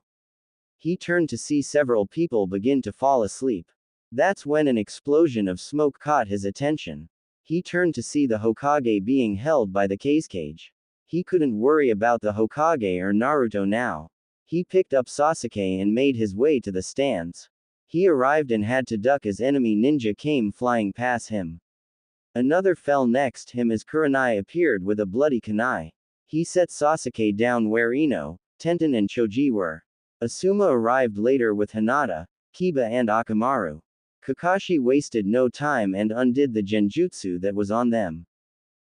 He turned to see several people begin to fall asleep. That's when an explosion of smoke caught his attention. He turned to see the Hokage being held by the cage. He couldn't worry about the Hokage or Naruto now. He picked up Sasuke and made his way to the stands. He arrived and had to duck as enemy ninja came flying past him. Another fell next him as Kurenai appeared with a bloody kunai. He set Sasuke down where Ino, Tenten and Choji were. Asuma arrived later with Hinata, Kiba and Akamaru. Kakashi wasted no time and undid the genjutsu that was on them.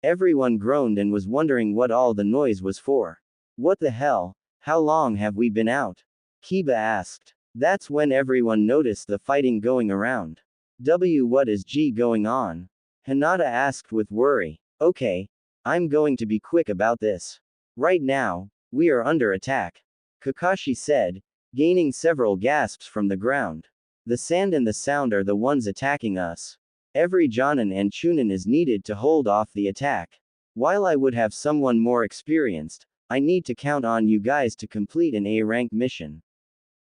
Everyone groaned and was wondering what all the noise was for. What the hell? How long have we been out? Kiba asked. That's when everyone noticed the fighting going around. What is going on? Hinata asked with worry. Okay. I'm going to be quick about this. Right now, we are under attack. Kakashi said, gaining several gasps from the ground. The sand and the sound are the ones attacking us. Every Jonin and Chunin is needed to hold off the attack. While I would have someone more experienced, I need to count on you guys to complete an A-rank mission.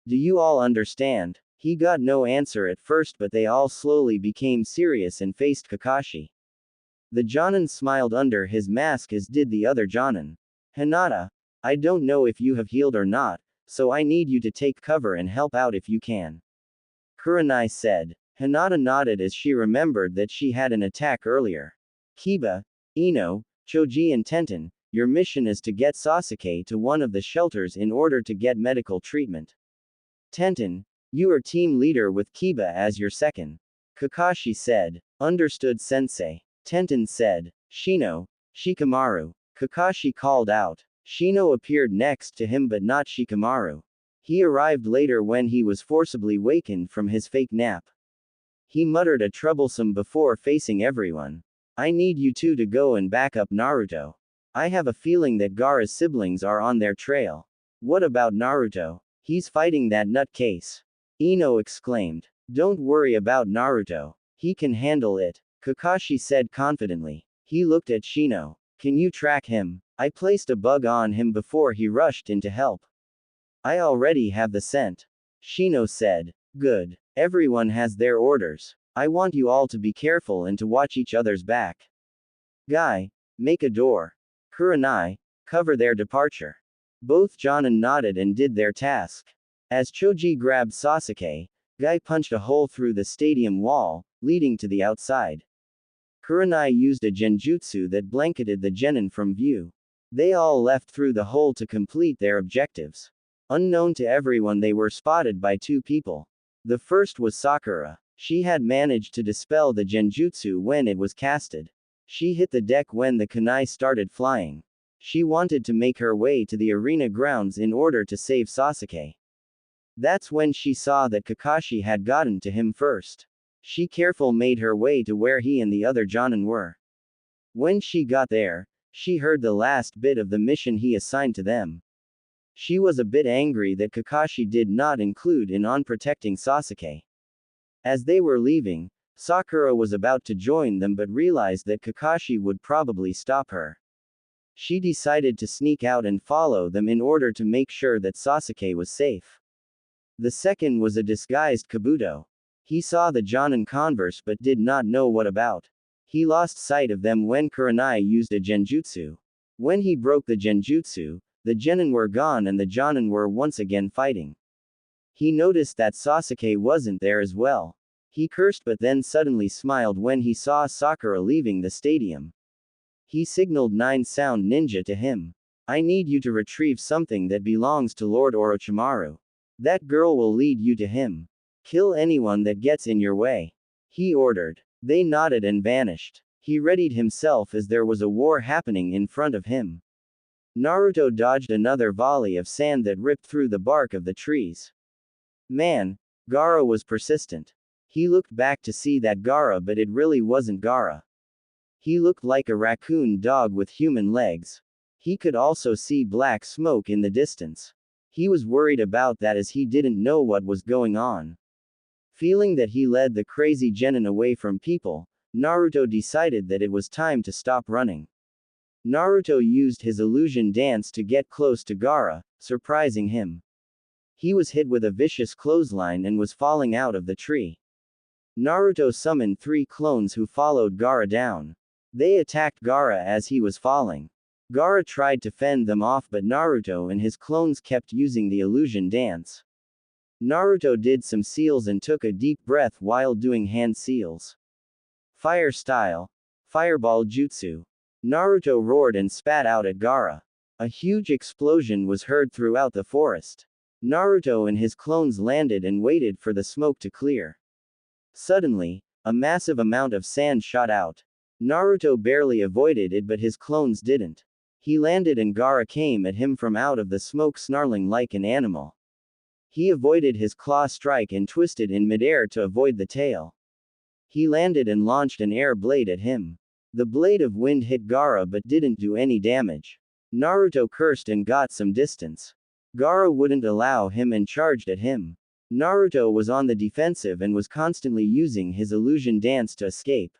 Do you all understand? He got no answer at first, but they all slowly became serious and faced Kakashi. The Jonin smiled under his mask as did the other Jonin. Hinata, I don't know if you have healed or not, so I need you to take cover and help out if you can. Kurenai said. Hinata nodded as she remembered that she had an attack earlier. Kiba, Ino, Choji and Tenten, your mission is to get Sasuke to one of the shelters in order to get medical treatment. Tenten, you are team leader with Kiba as your second. Kakashi said. Understood sensei. Tenten said. Shino, Shikamaru. Kakashi called out. Shino appeared next to him but not Shikamaru. He arrived later when he was forcibly wakened from his fake nap. He muttered a troublesome before facing everyone. I need you two to go and back up Naruto. I have a feeling that Gaara's siblings are on their trail. What about Naruto? He's fighting that nutcase. Ino exclaimed. Don't worry about Naruto. He can handle it. Kakashi said confidently. He looked at Shino. Can you track him? I placed a bug on him before he rushed in to help. I already have the scent. Shino said. Good. Everyone has their orders. I want you all to be careful and to watch each other's back. Guy, make a door. Kurenai, cover their departure. Both Jonin nodded and did their task. As Choji grabbed Sasuke, Guy punched a hole through the stadium wall, leading to the outside. Kurenai used a genjutsu that blanketed the genin from view. They all left through the hole to complete their objectives. Unknown to everyone, they were spotted by two people. The first was Sakura. She had managed to dispel the genjutsu when it was casted. She hit the deck when the kunai started flying. She wanted to make her way to the arena grounds in order to save Sasuke. That's when she saw that Kakashi had gotten to him first. She carefully made her way to where he and the other Jonin were. When she got there, she heard the last bit of the mission he assigned to them. She was a bit angry that Kakashi did not include in on protecting Sasuke. As they were leaving, Sakura was about to join them but realized that Kakashi would probably stop her. She decided to sneak out and follow them in order to make sure that Sasuke was safe. The second was a disguised Kabuto. He saw the Jonin converse but did not know what about. He lost sight of them when Kurenai used a genjutsu. When he broke the genjutsu, the genin were gone and the Jonin were once again fighting. He noticed that Sasuke wasn't there as well. He cursed but then suddenly smiled when he saw Sakura leaving the stadium. He signaled 9-sound ninja to him. I need you to retrieve something that belongs to Lord Orochimaru. That girl will lead you to him. Kill anyone that gets in your way. He ordered. They nodded and vanished. He readied himself as there was a war happening in front of him. Naruto dodged another volley of sand that ripped through the bark of the trees. Man, Gaara was persistent. He looked back to see that Gaara, but it really wasn't Gaara. He looked like a raccoon dog with human legs. He could also see black smoke in the distance. He was worried about that as he didn't know what was going on. Feeling that he led the crazy genin away from people, Naruto decided that it was time to stop running. Naruto used his illusion dance to get close to Gaara, surprising him. He was hit with a vicious clothesline and was falling out of the tree. Naruto summoned 3 clones who followed Gaara down. They attacked Gaara as he was falling. Gaara tried to fend them off but Naruto and his clones kept using the illusion dance. Naruto did some seals and took a deep breath while doing hand seals. Fire style. Fireball jutsu. Naruto roared and spat out at Gaara. A huge explosion was heard throughout the forest. Naruto and his clones landed and waited for the smoke to clear. Suddenly, a massive amount of sand shot out. Naruto barely avoided it but his clones didn't. He landed and Gaara came at him from out of the smoke snarling like an animal. He avoided his claw strike and twisted in midair to avoid the tail. He landed and launched an air blade at him. The blade of wind hit Gaara but didn't do any damage. Naruto cursed and got some distance. Gaara wouldn't allow him and charged at him. Naruto was on the defensive and was constantly using his illusion dance to escape.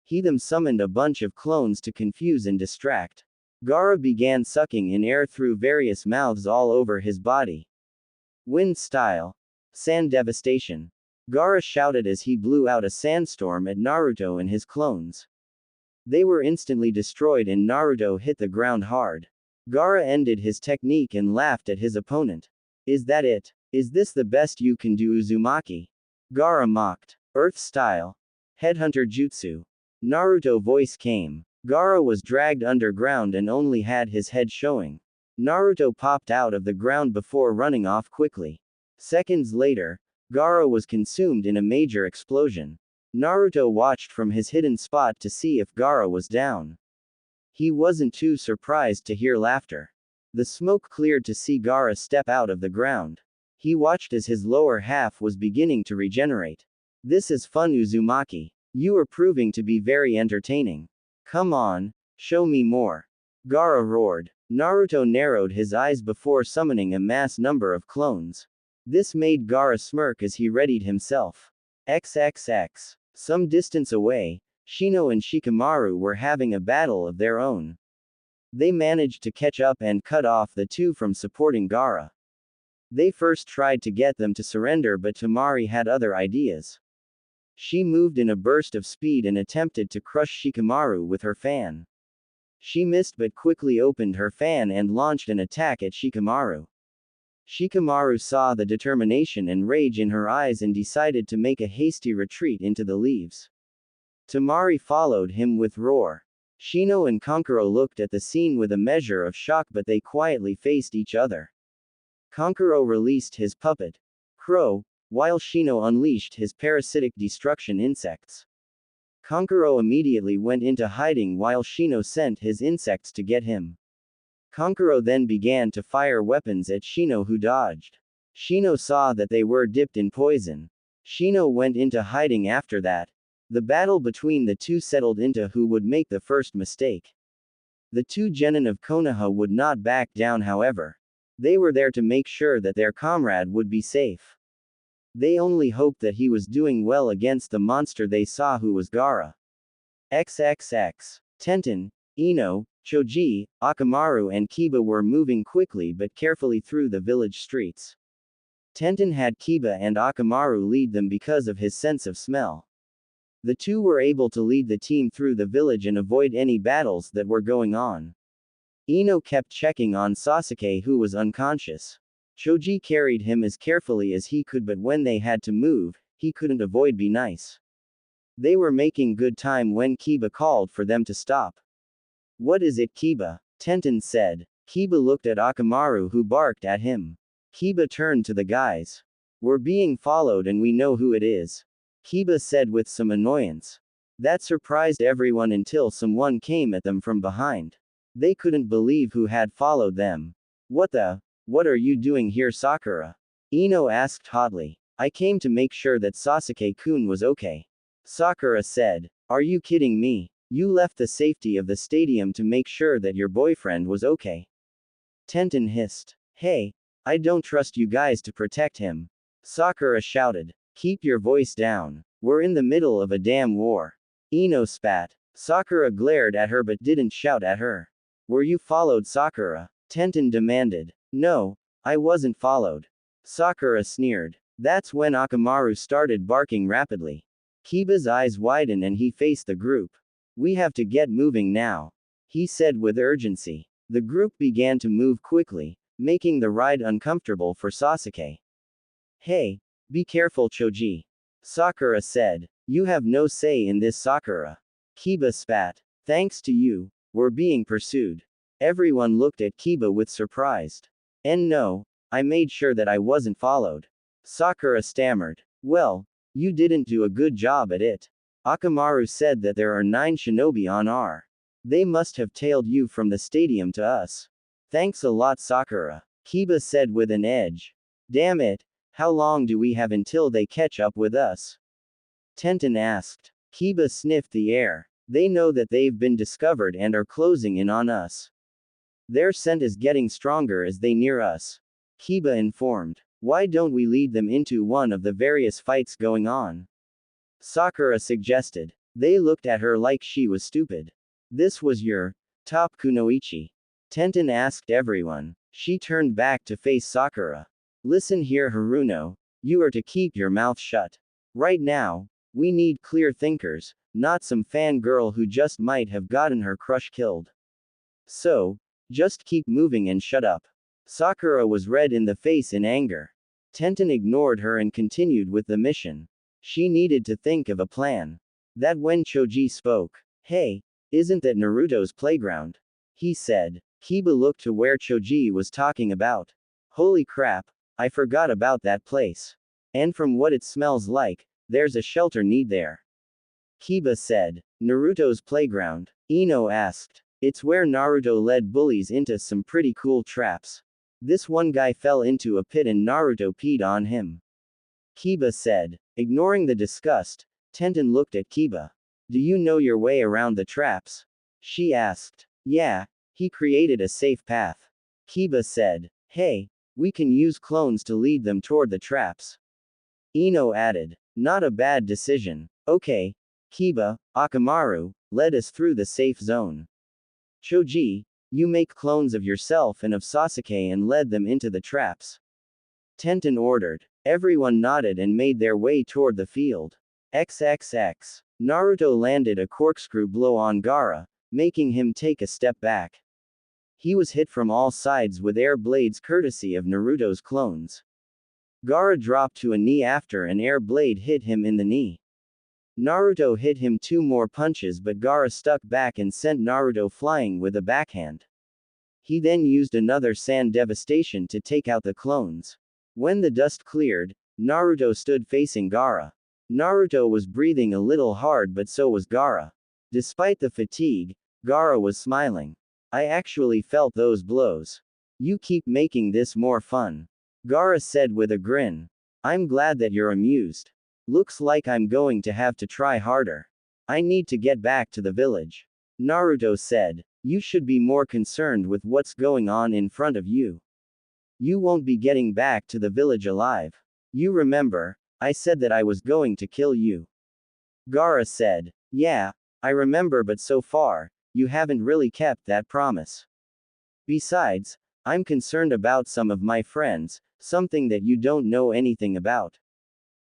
He then summoned a bunch of clones to confuse and distract. Gaara began sucking in air through various mouths all over his body. Wind style. Sand devastation. Gaara shouted as he blew out a sandstorm at Naruto and his clones. They were instantly destroyed and Naruto hit the ground hard. Gaara ended his technique and laughed at his opponent. Is that it? Is this the best you can do, Uzumaki? Gaara mocked. Earth style. Headhunter jutsu. Naruto voice came. Gaara was dragged underground and only had his head showing. Naruto popped out of the ground before running off quickly. Seconds later, Gaara was consumed in a major explosion. Naruto watched from his hidden spot to see if Gaara was down. He wasn't too surprised to hear laughter. The smoke cleared to see Gaara step out of the ground. He watched as his lower half was beginning to regenerate. This is fun, Uzumaki. You are proving to be very entertaining. Come on, show me more. Gaara roared. Naruto narrowed his eyes before summoning a mass number of clones. This made Gaara smirk as he readied himself. XXX. Some distance away, Shino and Shikamaru were having a battle of their own. They managed to catch up and cut off the two from supporting Gaara. They first tried to get them to surrender but Tamari had other ideas. She moved in a burst of speed and attempted to crush Shikamaru with her fan. She missed but quickly opened her fan and launched an attack at Shikamaru. Shikamaru saw the determination and rage in her eyes and decided to make a hasty retreat into the leaves. Tamari followed him with roar. Shino and Kankuro looked at the scene with a measure of shock, but they quietly faced each other. Kankuro released his puppet, Crow, while Shino unleashed his parasitic destruction insects. Kankuro immediately went into hiding while Shino sent his insects to get him. Kankuro then began to fire weapons at Shino, who dodged. Shino saw that they were dipped in poison. Shino went into hiding after that. The battle between the two settled into who would make the first mistake. The two genin of Konoha would not back down, however. They were there to make sure that their comrade would be safe. They only hoped that he was doing well against the monster they saw, who was Gaara. XXX. Tenten, Ino, Choji, Akamaru and Kiba were moving quickly but carefully through the village streets. Tenten had Kiba and Akamaru lead them because of his sense of smell. The two were able to lead the team through the village and avoid any battles that were going on. Ino kept checking on Sasuke, who was unconscious. Choji carried him as carefully as he could, but when they had to move, he couldn't avoid be nice. They were making good time when Kiba called for them to stop. "What is it, Kiba?" Tenten said. Kiba looked at Akamaru, who barked at him. Kiba turned to the guys. "We're being followed and we know who it is," Kiba said with some annoyance. That surprised everyone until someone came at them from behind. They couldn't believe who had followed them. What are you doing here, Sakura?" Ino asked hotly. "I came to make sure that Sasuke-kun was okay," Sakura said. "Are you kidding me? You left the safety of the stadium to make sure that your boyfriend was okay." Tenten hissed. "Hey, I don't trust you guys to protect him," Sakura shouted. "Keep your voice down. We're in the middle of a damn war." Ino spat. Sakura glared at her but didn't shout at her. "Were you followed, Sakura?" Tenten demanded. "No, I wasn't followed," Sakura sneered. That's when Akamaru started barking rapidly. Kiba's eyes widened and he faced the group. "We have to get moving now," he said with urgency. The group began to move quickly, making the ride uncomfortable for Sasuke. "Hey, be careful, Choji," Sakura said. "You have no say in this, Sakura." Kiba spat. "Thanks to you, we're being pursued." Everyone looked at Kiba with surprise. "And no, I made sure that I wasn't followed," Sakura stammered. "Well, you didn't do a good job at it. Akamaru said that there are 9 shinobi on our. They must have tailed you from the stadium to us." "Thanks a lot, Sakura," Kiba said with an edge. "Damn it, how long do we have until they catch up with us?" Tenten asked. Kiba sniffed the air. "They know that they've been discovered and are closing in on us. Their scent is getting stronger as they near us," Kiba informed. "Why don't we lead them into one of the various fights going on?" Sakura suggested. They looked at her like she was stupid. "This was your top kunoichi?" Tenten asked everyone. She turned back to face Sakura. "Listen here, Haruno. You are to keep your mouth shut. Right now, we need clear thinkers, not some fangirl who just might have gotten her crush killed. So, just keep moving and shut up." Sakura was red in the face in anger. Tenten ignored her and continued with the mission. She needed to think of a plan. That when Choji spoke. "Hey, isn't that Naruto's playground?" he said. Kiba looked to where Choji was talking about. "Holy crap, I forgot about that place. And from what it smells like, there's a shelter need there," Kiba said. "Naruto's playground?" Ino asked. "It's where Naruto led bullies into some pretty cool traps. This one guy fell into a pit and Naruto peed on him," Kiba said. Ignoring the disgust, Tenten looked at Kiba. "Do you know your way around the traps?" she asked. "Yeah, he created a safe path," Kiba said. "Hey, we can use clones to lead them toward the traps," Ino added. "Not a bad decision. Okay, Kiba, Akamaru, led us through the safe zone. Choji, you make clones of yourself and of Sasuke and led them into the traps," Tenten ordered. Everyone nodded and made their way toward the field. XXX. Naruto landed a corkscrew blow on Gaara, making him take a step back. He was hit from all sides with air blades courtesy of Naruto's clones. Gaara dropped to a knee after an air blade hit him in the knee. Naruto hit him 2 more punches, but Gaara stuck back and sent Naruto flying with a backhand. He then used another sand devastation to take out the clones. When the dust cleared, Naruto stood facing Gaara. Naruto was breathing a little hard, but so was Gaara. Despite the fatigue, Gaara was smiling. I actually felt those blows. You keep making this more fun. Gaara said with a grin. I'm glad that you're amused. Looks like I'm going to have to try harder. I need to get back to the village. Naruto said. You should be more concerned with what's going on in front of you. You won't be getting back to the village alive. You remember, I said that I was going to kill you. Gaara said. Yeah, I remember, but so far, you haven't really kept that promise. Besides, I'm concerned about some of my friends, something that you don't know anything about.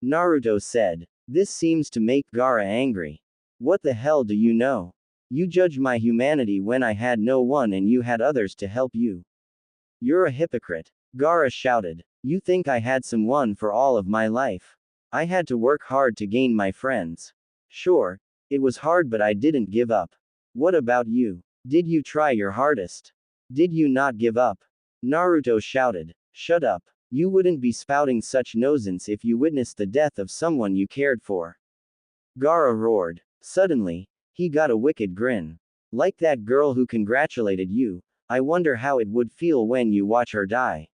Naruto said. This seems to make Gaara angry. What the hell do you know? You judged my humanity when I had no one and you had others to help you. You're a hypocrite. Gaara shouted. You think I had someone for all of my life? I had to work hard to gain my friends. Sure, it was hard, but I didn't give up. What about you? Did you try your hardest? Did you not give up? Naruto shouted. Shut up. You wouldn't be spouting such nonsense if you witnessed the death of someone you cared for. Gaara roared. Suddenly, he got a wicked grin. Like that girl who congratulated you, I wonder how it would feel when you watch her die.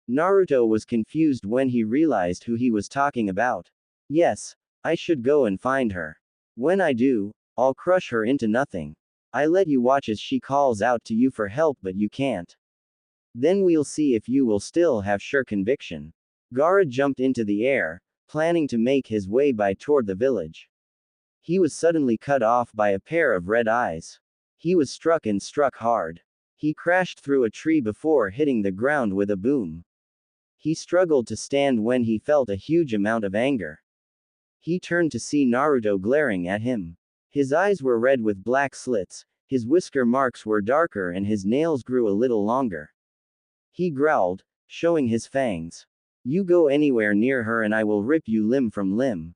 Naruto was confused when he realized who he was talking about. Yes, I should go and find her. When I do, I'll crush her into nothing. I let you watch as she calls out to you for help, but you can't. Then we'll see if you will still have sure conviction. Gaara jumped into the air, planning to make his way toward the village. He was suddenly cut off by a pair of red eyes. He was struck hard. He crashed through a tree before hitting the ground with a boom. He struggled to stand when he felt a huge amount of anger. He turned to see Naruto glaring at him. His eyes were red with black slits, his whisker marks were darker, and his nails grew a little longer. He growled, showing his fangs. You go anywhere near her and I will rip you limb from limb.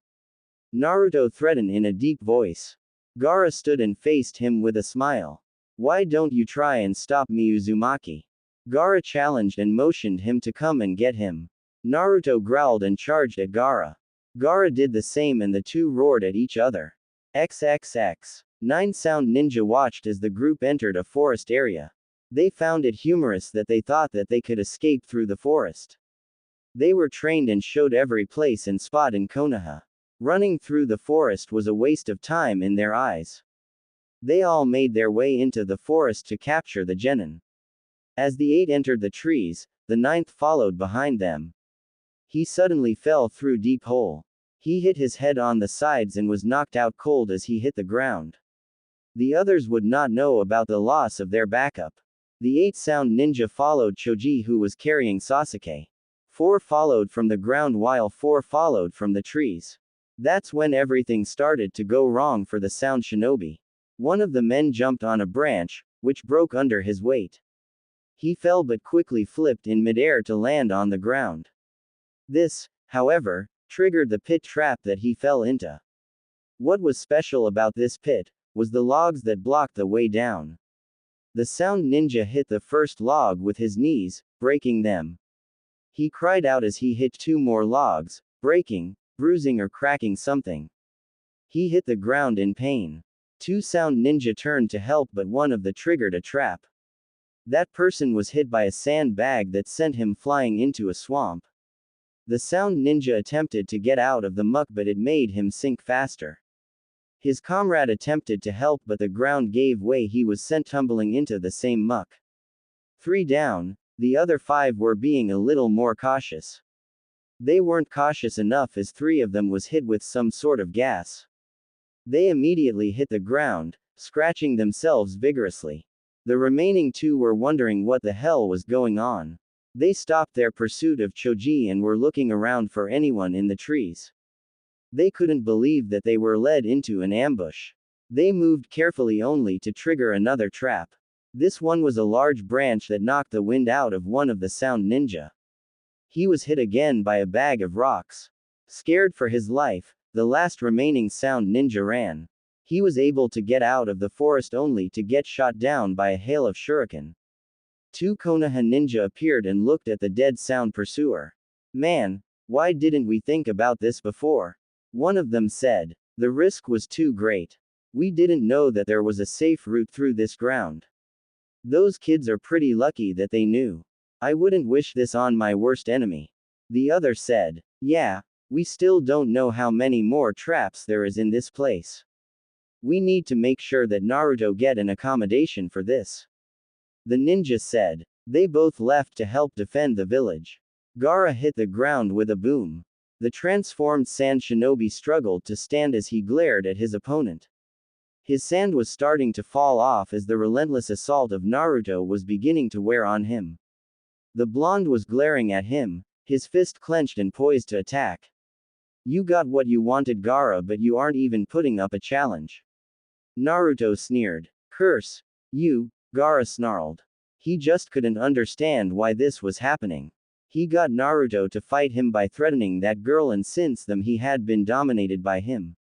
Naruto threatened in a deep voice. Gaara stood and faced him with a smile. Why don't you try and stop me, Uzumaki? Gaara challenged and motioned him to come and get him. Naruto growled and charged at Gaara. Gaara did the same and the two roared at each other. XXX. 9 Sound Ninja watched as the group entered a forest area. They found it humorous that they thought that they could escape through the forest. They were trained and showed every place and spot in Konoha. Running through the forest was a waste of time in their eyes. They all made their way into the forest to capture the genin. As the 8 entered the trees, the 9th followed behind them. He suddenly fell through deep hole. He hit his head on the sides and was knocked out cold as he hit the ground. The others would not know about the loss of their backup. The 8 Sound Ninja followed Choji, who was carrying Sasuke. 4 followed from the ground while 4 followed from the trees. That's when everything started to go wrong for the Sound Shinobi. One of the men jumped on a branch, which broke under his weight. He fell but quickly flipped in midair to land on the ground. This, however, triggered the pit trap that he fell into. What was special about this pit was the logs that blocked the way down. The Sound Ninja hit the first log with his knees, breaking them. He cried out as he hit 2 more logs, breaking, bruising or cracking something. He hit the ground in pain. 2 Sound Ninja turned to help, but one of them triggered a trap. That person was hit by a sandbag that sent him flying into a swamp. The Sound Ninja attempted to get out of the muck, but it made him sink faster. His comrade attempted to help, but the ground gave way. He was sent tumbling into the same muck. 3 down, the other 5 were being a little more cautious. They weren't cautious enough as 3 of them was hit with some sort of gas. They immediately hit the ground, scratching themselves vigorously. The remaining 2 were wondering what the hell was going on. They stopped their pursuit of Choji and were looking around for anyone in the trees. They couldn't believe that they were led into an ambush. They moved carefully only to trigger another trap. This one was a large branch that knocked the wind out of one of the sound ninja. He was hit again by a bag of rocks. Scared for his life, the last remaining sound ninja ran. He was able to get out of the forest only to get shot down by a hail of shuriken. Two Konoha ninja appeared and looked at the dead sound pursuer. Man, why didn't we think about this before? One of them said. The risk was too great. We didn't know that there was a safe route through this ground. Those kids are pretty lucky that they knew. I wouldn't wish this on my worst enemy. The other said. Yeah, we still don't know how many more traps there is in this place. We need to make sure that Naruto get an accommodation for this. The ninja said. They both left to help defend the village. Gaara hit the ground with a boom. The transformed sand shinobi struggled to stand as he glared at his opponent. His sand was starting to fall off as the relentless assault of Naruto was beginning to wear on him. The blonde was glaring at him, his fist clenched and poised to attack. You got what you wanted, Gaara, but you aren't even putting up a challenge. Naruto sneered. Curse you, Gaara snarled. He just couldn't understand why this was happening. He got Naruto to fight him by threatening that girl, and since then he had been dominated by him.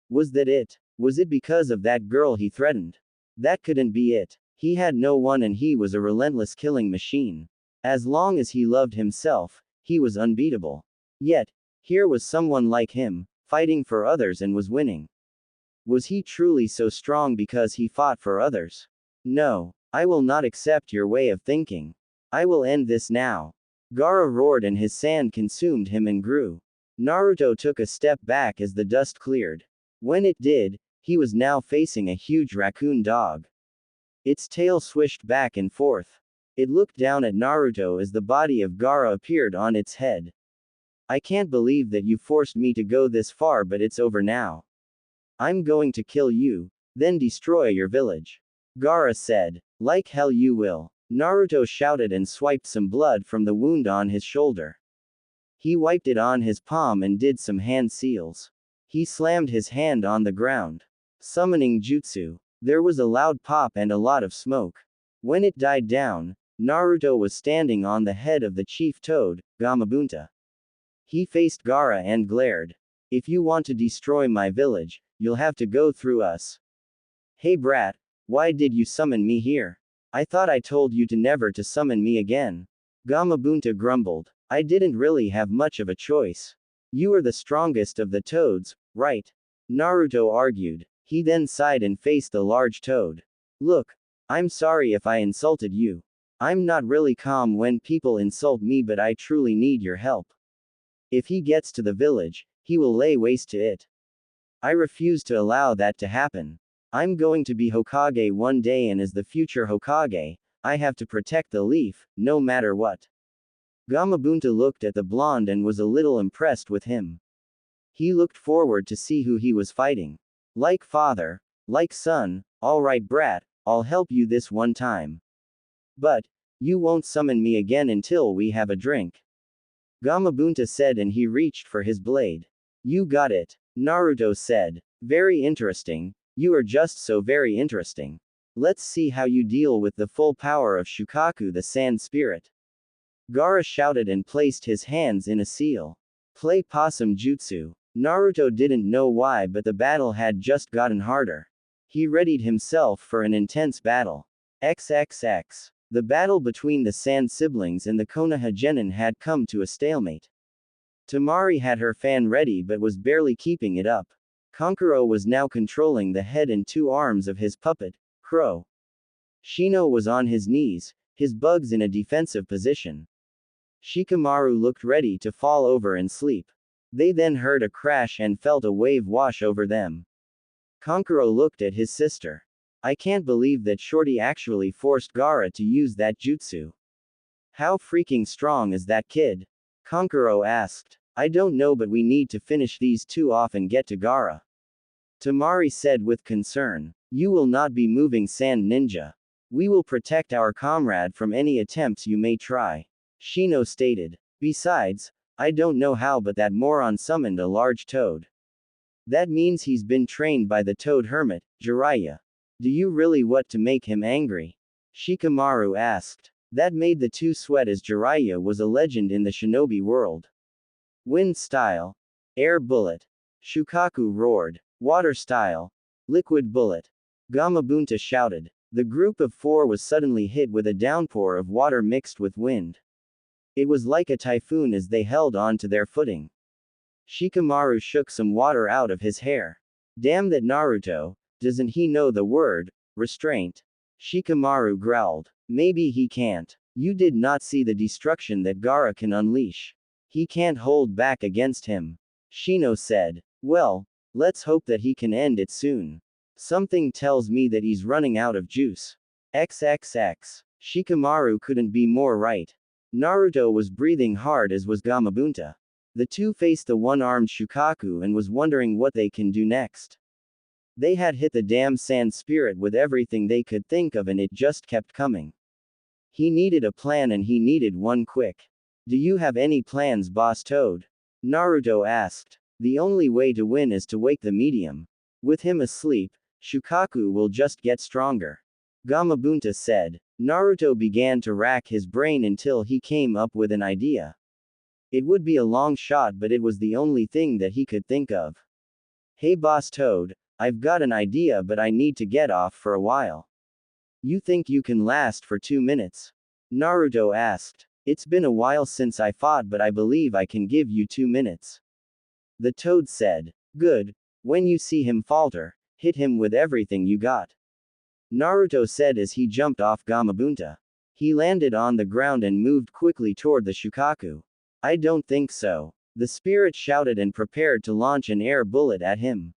Was that it? Was it because of that girl he threatened? That couldn't be it. He had no one and he was a relentless killing machine. As long as he loved himself, he was unbeatable. Yet, here was someone like him, fighting for others and was winning. Was he truly so strong because he fought for others? No, I will not accept your way of thinking. I will end this now. Gaara roared and his sand consumed him and grew. Naruto took a step back as the dust cleared. When it did, he was now facing a huge raccoon dog. Its tail swished back and forth. It looked down at Naruto as the body of Gaara appeared on its head. I can't believe that you forced me to go this far, but it's over now. I'm going to kill you, then destroy your village. Gaara said. Like hell you will. Naruto shouted and swiped some blood from the wound on his shoulder. He wiped it on his palm and did some hand seals. He slammed his hand on the ground. Summoning jutsu. There was a loud pop and a lot of smoke. When it died down, Naruto was standing on the head of the chief toad, Gamabunta. He faced Gaara and glared. If you want to destroy my village, you'll have to go through us. Hey brat, why did you summon me here? I thought I told you to never to summon me again. Gamabunta grumbled. I didn't really have much of a choice. You are the strongest of the toads, right? Naruto argued. He then sighed and faced the large toad. Look, I'm sorry if I insulted you. I'm not really calm when people insult me, but I truly need your help. If he gets to the village, he will lay waste to it. I refuse to allow that to happen. I'm going to be Hokage one day, and as the future Hokage, I have to protect the leaf, no matter what. Gamabunta looked at the blonde and was a little impressed with him. He looked forward to see who he was fighting. Like father, like son, alright brat, I'll help you this one time. But, you won't summon me again until we have a drink. Gamabunta said, and he reached for his blade. You got it, Naruto said. Very interesting, you are just so very interesting. Let's see how you deal with the full power of Shukaku, the sand spirit. Gaara shouted and placed his hands in a seal. Play possum jutsu. Naruto didn't know why, but the battle had just gotten harder. He readied himself for an intense battle. XXX. The battle between the Sand siblings and the Konoha genin had come to a stalemate. Tamari had her fan ready but was barely keeping it up. Kankuro was now controlling the head and two arms of his puppet, Crow. Shino was on his knees, his bugs in a defensive position. Shikamaru looked ready to fall over and sleep. They then heard a crash and felt a wave wash over them. Kankuro looked at his sister. I can't believe that Shorty actually forced Gaara to use that jutsu. How freaking strong is that kid? Kankuro asked. I don't know, but we need to finish these two off and get to Gaara. Tamari said with concern. You will not be moving, Sand Ninja. We will protect our comrade from any attempts you may try. Shino stated. Besides, I don't know how, but that moron summoned a large toad. That means he's been trained by the toad hermit, Jiraiya. Do you really want to make him angry? Shikamaru asked. That made the two sweat as Jiraiya was a legend in the shinobi world. Wind style. Air bullet. Shukaku roared. Water style. Liquid bullet. Gamabunta shouted. The group of four was suddenly hit with a downpour of water mixed with wind. It was like a typhoon as they held on to their footing. Shikamaru shook some water out of his hair. Damn that Naruto, doesn't he know the word, restraint? Shikamaru growled. Maybe he can't. You did not see the destruction that Gaara can unleash. He can't hold back against him. Shino said. Well, let's hope that he can end it soon. Something tells me that he's running out of juice. XXX. Shikamaru couldn't be more right. Naruto was breathing hard as was Gamabunta. The two faced the one-armed Shukaku and was wondering what they can do next. They had hit the damn sand spirit with everything they could think of and it just kept coming. He needed a plan and he needed one quick. Do you have any plans, Boss Toad? Naruto asked. The only way to win is to wake the medium. With him asleep, Shukaku will just get stronger. Gamabunta said. Naruto began to rack his brain until he came up with an idea. It would be a long shot but it was the only thing that he could think of. Hey Boss Toad, I've got an idea but I need to get off for a while. You think you can last for 2 minutes? Naruto asked. It's been a while since I fought but I believe I can give you 2 minutes. The Toad said. Good. When you see him falter, hit him with everything you got. Naruto said as he jumped off Gamabunta. He landed on the ground and moved quickly toward the Shukaku. I don't think so. The spirit shouted and prepared to launch an air bullet at him.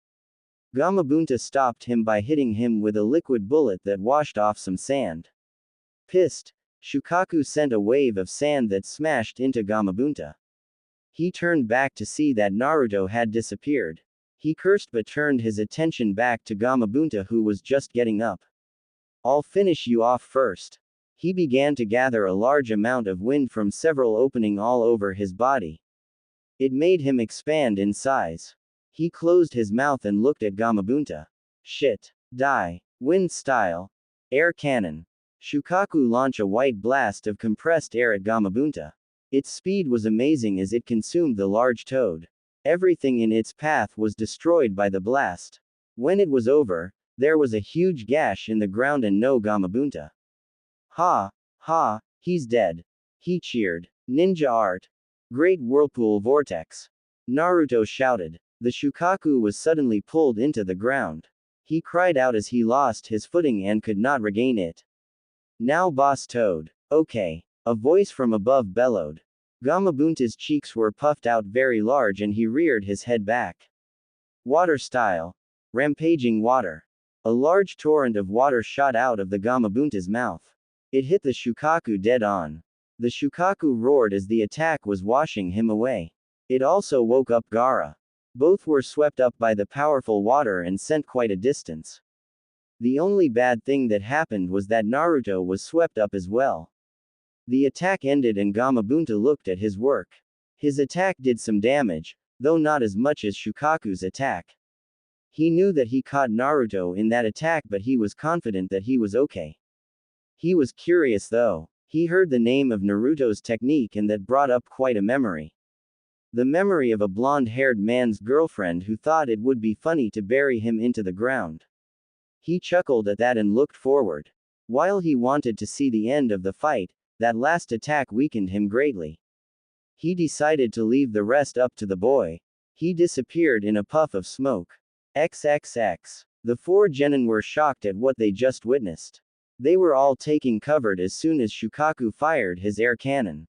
Gamabunta stopped him by hitting him with a liquid bullet that washed off some sand. Pissed, Shukaku sent a wave of sand that smashed into Gamabunta. He turned back to see that Naruto had disappeared. He cursed but turned his attention back to Gamabunta who was just getting up. I'll finish you off first. He began to gather a large amount of wind from several openings all over his body. It made him expand in size. He closed his mouth and looked at Gamabunta. Shit. Die. Wind style. Air cannon. Shukaku launched a white blast of compressed air at Gamabunta. Its speed was amazing as it consumed the large toad. Everything in its path was destroyed by the blast. When it was over, there was a huge gash in the ground and no Gamabunta. Ha! Ha! He's dead. He cheered. Ninja art. Great whirlpool vortex. Naruto shouted. The Shukaku was suddenly pulled into the ground. He cried out as he lost his footing and could not regain it. Now Boss Toad. Okay. A voice from above bellowed. Gamabunta's cheeks were puffed out very large and he reared his head back. Water style. Rampaging water. A large torrent of water shot out of the Gamabunta's mouth. It hit the Shukaku dead on. The Shukaku roared as the attack was washing him away. It also woke up Gaara. Both were swept up by the powerful water and sent quite a distance. The only bad thing that happened was that Naruto was swept up as well. The attack ended and Gamabunta looked at his work. His attack did some damage, though not as much as Shukaku's attack. He knew that he caught Naruto in that attack but he was confident that he was okay. He was curious though. He heard the name of Naruto's technique and that brought up quite a memory. The memory of a blonde-haired man's girlfriend who thought it would be funny to bury him into the ground. He chuckled at that and looked forward. While he wanted to see the end of the fight, that last attack weakened him greatly. He decided to leave the rest up to the boy. He disappeared in a puff of smoke. XXX. The four genin were shocked at what they just witnessed. They were all taking cover as soon as Shukaku fired his air cannon.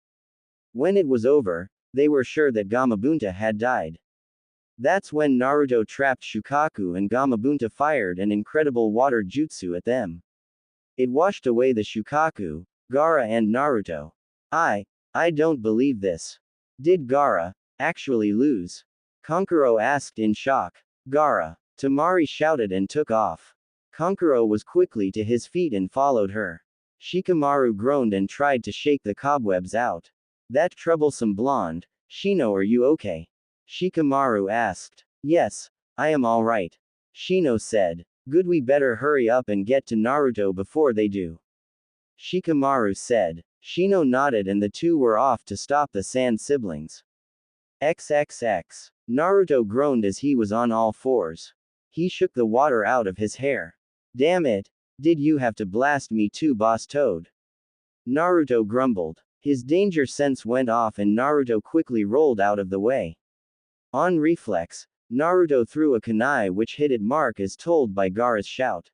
When it was over, they were sure that Gamabunta had died. That's when Naruto trapped Shukaku and Gamabunta fired an incredible water jutsu at them. It washed away the Shukaku, Gaara and Naruto. I don't believe this. Did Gaara actually lose? Kankuro asked in shock. Gaara. Tamari shouted and took off. Kankuro was quickly to his feet and followed her. Shikamaru groaned and tried to shake the cobwebs out. That troublesome blonde, Shino, are you okay? Shikamaru asked. Yes, I am alright. Shino said. Good, we better hurry up and get to Naruto before they do. Shikamaru said. Shino nodded and the two were off to stop the Sand siblings. XXX. Naruto groaned as he was on all fours. He shook the water out of his hair. Damn it. Did you have to blast me too, Boss Toad? Naruto grumbled. His danger sense went off and Naruto quickly rolled out of the way. On reflex, Naruto threw a kunai which hit at Mark as told by Gaara's shout.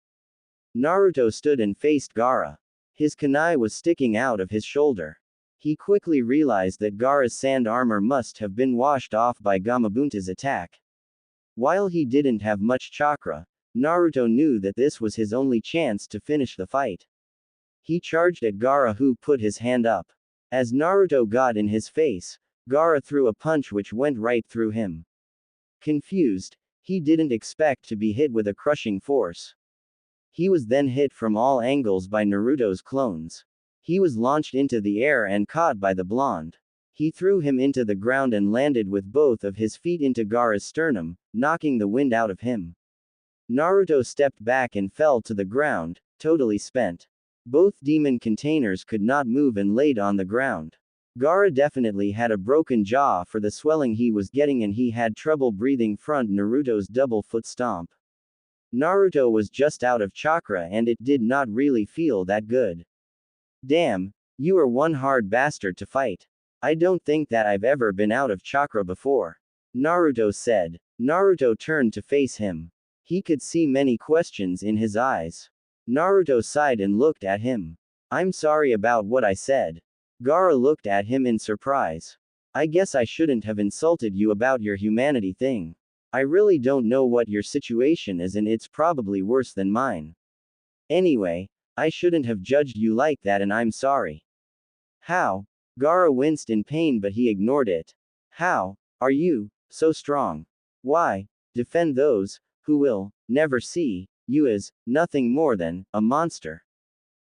Naruto stood and faced Gaara. His kunai was sticking out of his shoulder. He quickly realized that Gaara's sand armor must have been washed off by Gamabunta's attack. While he didn't have much chakra, Naruto knew that this was his only chance to finish the fight. He charged at Gaara, who put his hand up. As Naruto got in his face, Gaara threw a punch which went right through him. Confused, he didn't expect to be hit with a crushing force. He was then hit from all angles by Naruto's clones. He was launched into the air and caught by the blonde. He threw him into the ground and landed with both of his feet into Gaara's sternum, knocking the wind out of him. Naruto stepped back and fell to the ground, totally spent. Both demon containers could not move and laid on the ground. Gaara definitely had a broken jaw for the swelling he was getting, and he had trouble breathing from Naruto's double foot stomp. Naruto was just out of chakra and it did not really feel that good. Damn, you are one hard bastard to fight. I don't think that I've ever been out of chakra before. Naruto said. Naruto turned to face him. He could see many questions in his eyes. Naruto sighed and looked at him. I'm sorry about what I said. Gaara looked at him in surprise. I guess I shouldn't have insulted you about your humanity thing. I really don't know what your situation is and it's probably worse than mine. Anyway, I shouldn't have judged you like that and I'm sorry. How? Gaara winced in pain but he ignored it. How are you so strong? Why defend those who will never see you as nothing more than a monster?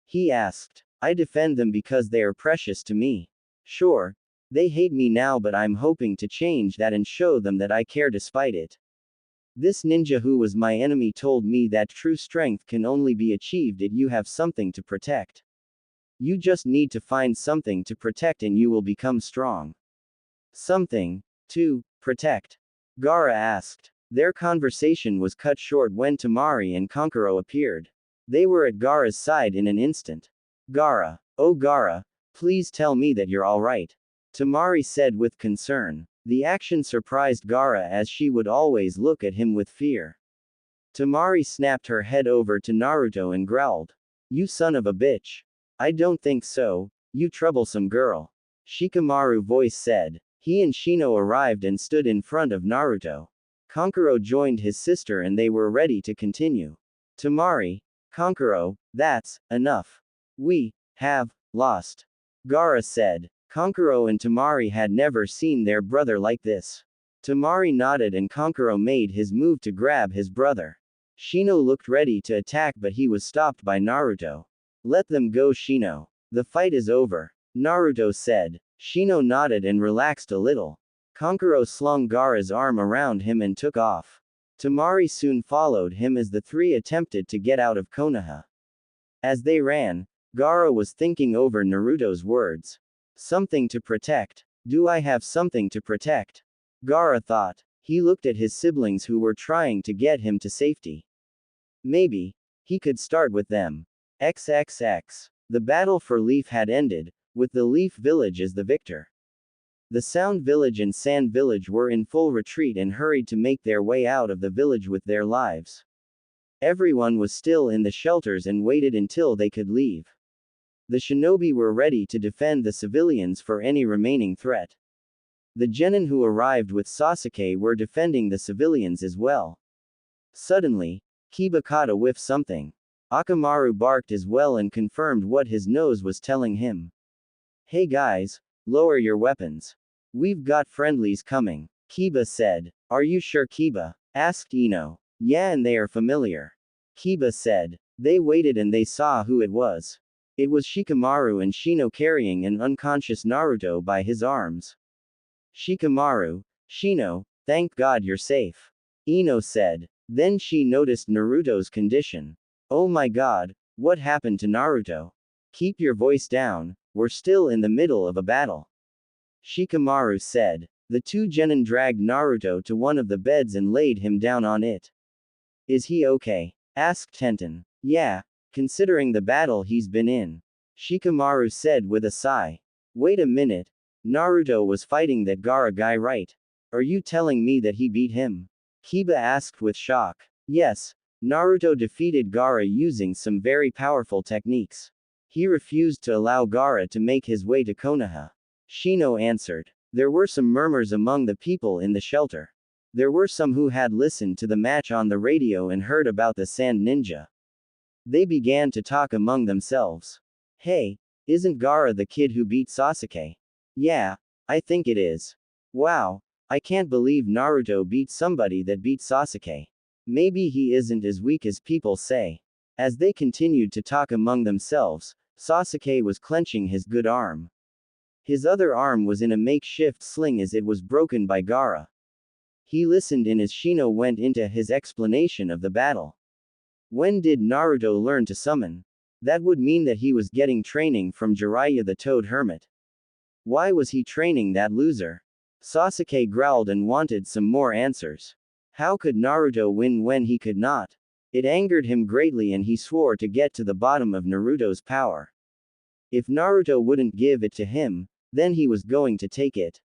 He asked. I defend them because they are precious to me. Sure, they hate me now, but I'm hoping to change that and show them that I care despite it. This ninja who was my enemy told me that true strength can only be achieved if you have something to protect. You just need to find something to protect and you will become strong. Something to protect? Gaara asked. Their conversation was cut short when Temari and Kankuro appeared. They were at Gaara's side in an instant. Gaara, oh Gaara, please tell me that you're alright. Temari said with concern. The action surprised Gaara as she would always look at him with fear. Temari snapped her head over to Naruto and growled. You son of a bitch. I don't think so, you troublesome girl. Shikamaru voice said. He and Shino arrived and stood in front of Naruto. Kankuro joined his sister and they were ready to continue. Temari, Kankuro, that's enough. We have lost. Gaara said. Kankuro and Temari had never seen their brother like this. Temari nodded and Kankuro made his move to grab his brother. Shino looked ready to attack but he was stopped by Naruto. Let them go, Shino. The fight is over. Naruto said. Shino nodded and relaxed a little. Kankuro slung Gaara's arm around him and took off. Temari soon followed him as the three attempted to get out of Konoha. As they ran, Gaara was thinking over Naruto's words. Something to protect. Do I have something to protect? Gaara thought. He looked at his siblings who were trying to get him to safety. Maybe he could start with them. XXX. The battle for Leaf had ended, with the Leaf Village as the victor. The Sound Village and Sand Village were in full retreat and hurried to make their way out of the village with their lives. Everyone was still in the shelters and waited until they could leave. The shinobi were ready to defend the civilians for any remaining threat. The genin who arrived with Sasuke were defending the civilians as well. Suddenly, Kiba caught a whiff something. Akamaru barked as well and confirmed what his nose was telling him. Hey guys, lower your weapons. We've got friendlies coming, Kiba said. Are you sure, Kiba? Asked Ino. Yeah, and they are familiar. Kiba said. They waited and they saw who it was. It was Shikamaru and Shino carrying an unconscious Naruto by his arms. Shikamaru, Shino, thank God you're safe. Ino said. Then she noticed Naruto's condition. Oh my god, what happened to Naruto? Keep your voice down, we're still in the middle of a battle. Shikamaru said. The two genin dragged Naruto to one of the beds and laid him down on it. Is he okay? Asked Tenten. Yeah, considering the battle he's been in. Shikamaru said with a sigh. Wait a minute. Naruto was fighting that Gaara guy, right? Are you telling me that he beat him? Kiba asked with shock. Yes, Naruto defeated Gaara using some very powerful techniques. He refused to allow Gaara to make his way to Konoha. Shino answered. There were some murmurs among the people in the shelter. There were some who had listened to the match on the radio and heard about the Sand Ninja. They began to talk among themselves. Hey, isn't Gaara the kid who beat Sasuke? Yeah, I think it is. Wow, I can't believe Naruto beat somebody that beat Sasuke. Maybe he isn't as weak as people say. As they continued to talk among themselves, Sasuke was clenching his good arm. His other arm was in a makeshift sling as it was broken by Gaara. He listened in as Shino went into his explanation of the battle. When did Naruto learn to summon? That would mean that he was getting training from Jiraiya the Toad Hermit. Why was he training that loser? Sasuke growled and wanted some more answers. How could Naruto win when he could not? It angered him greatly and he swore to get to the bottom of Naruto's power. If Naruto wouldn't give it to him, then he was going to take it.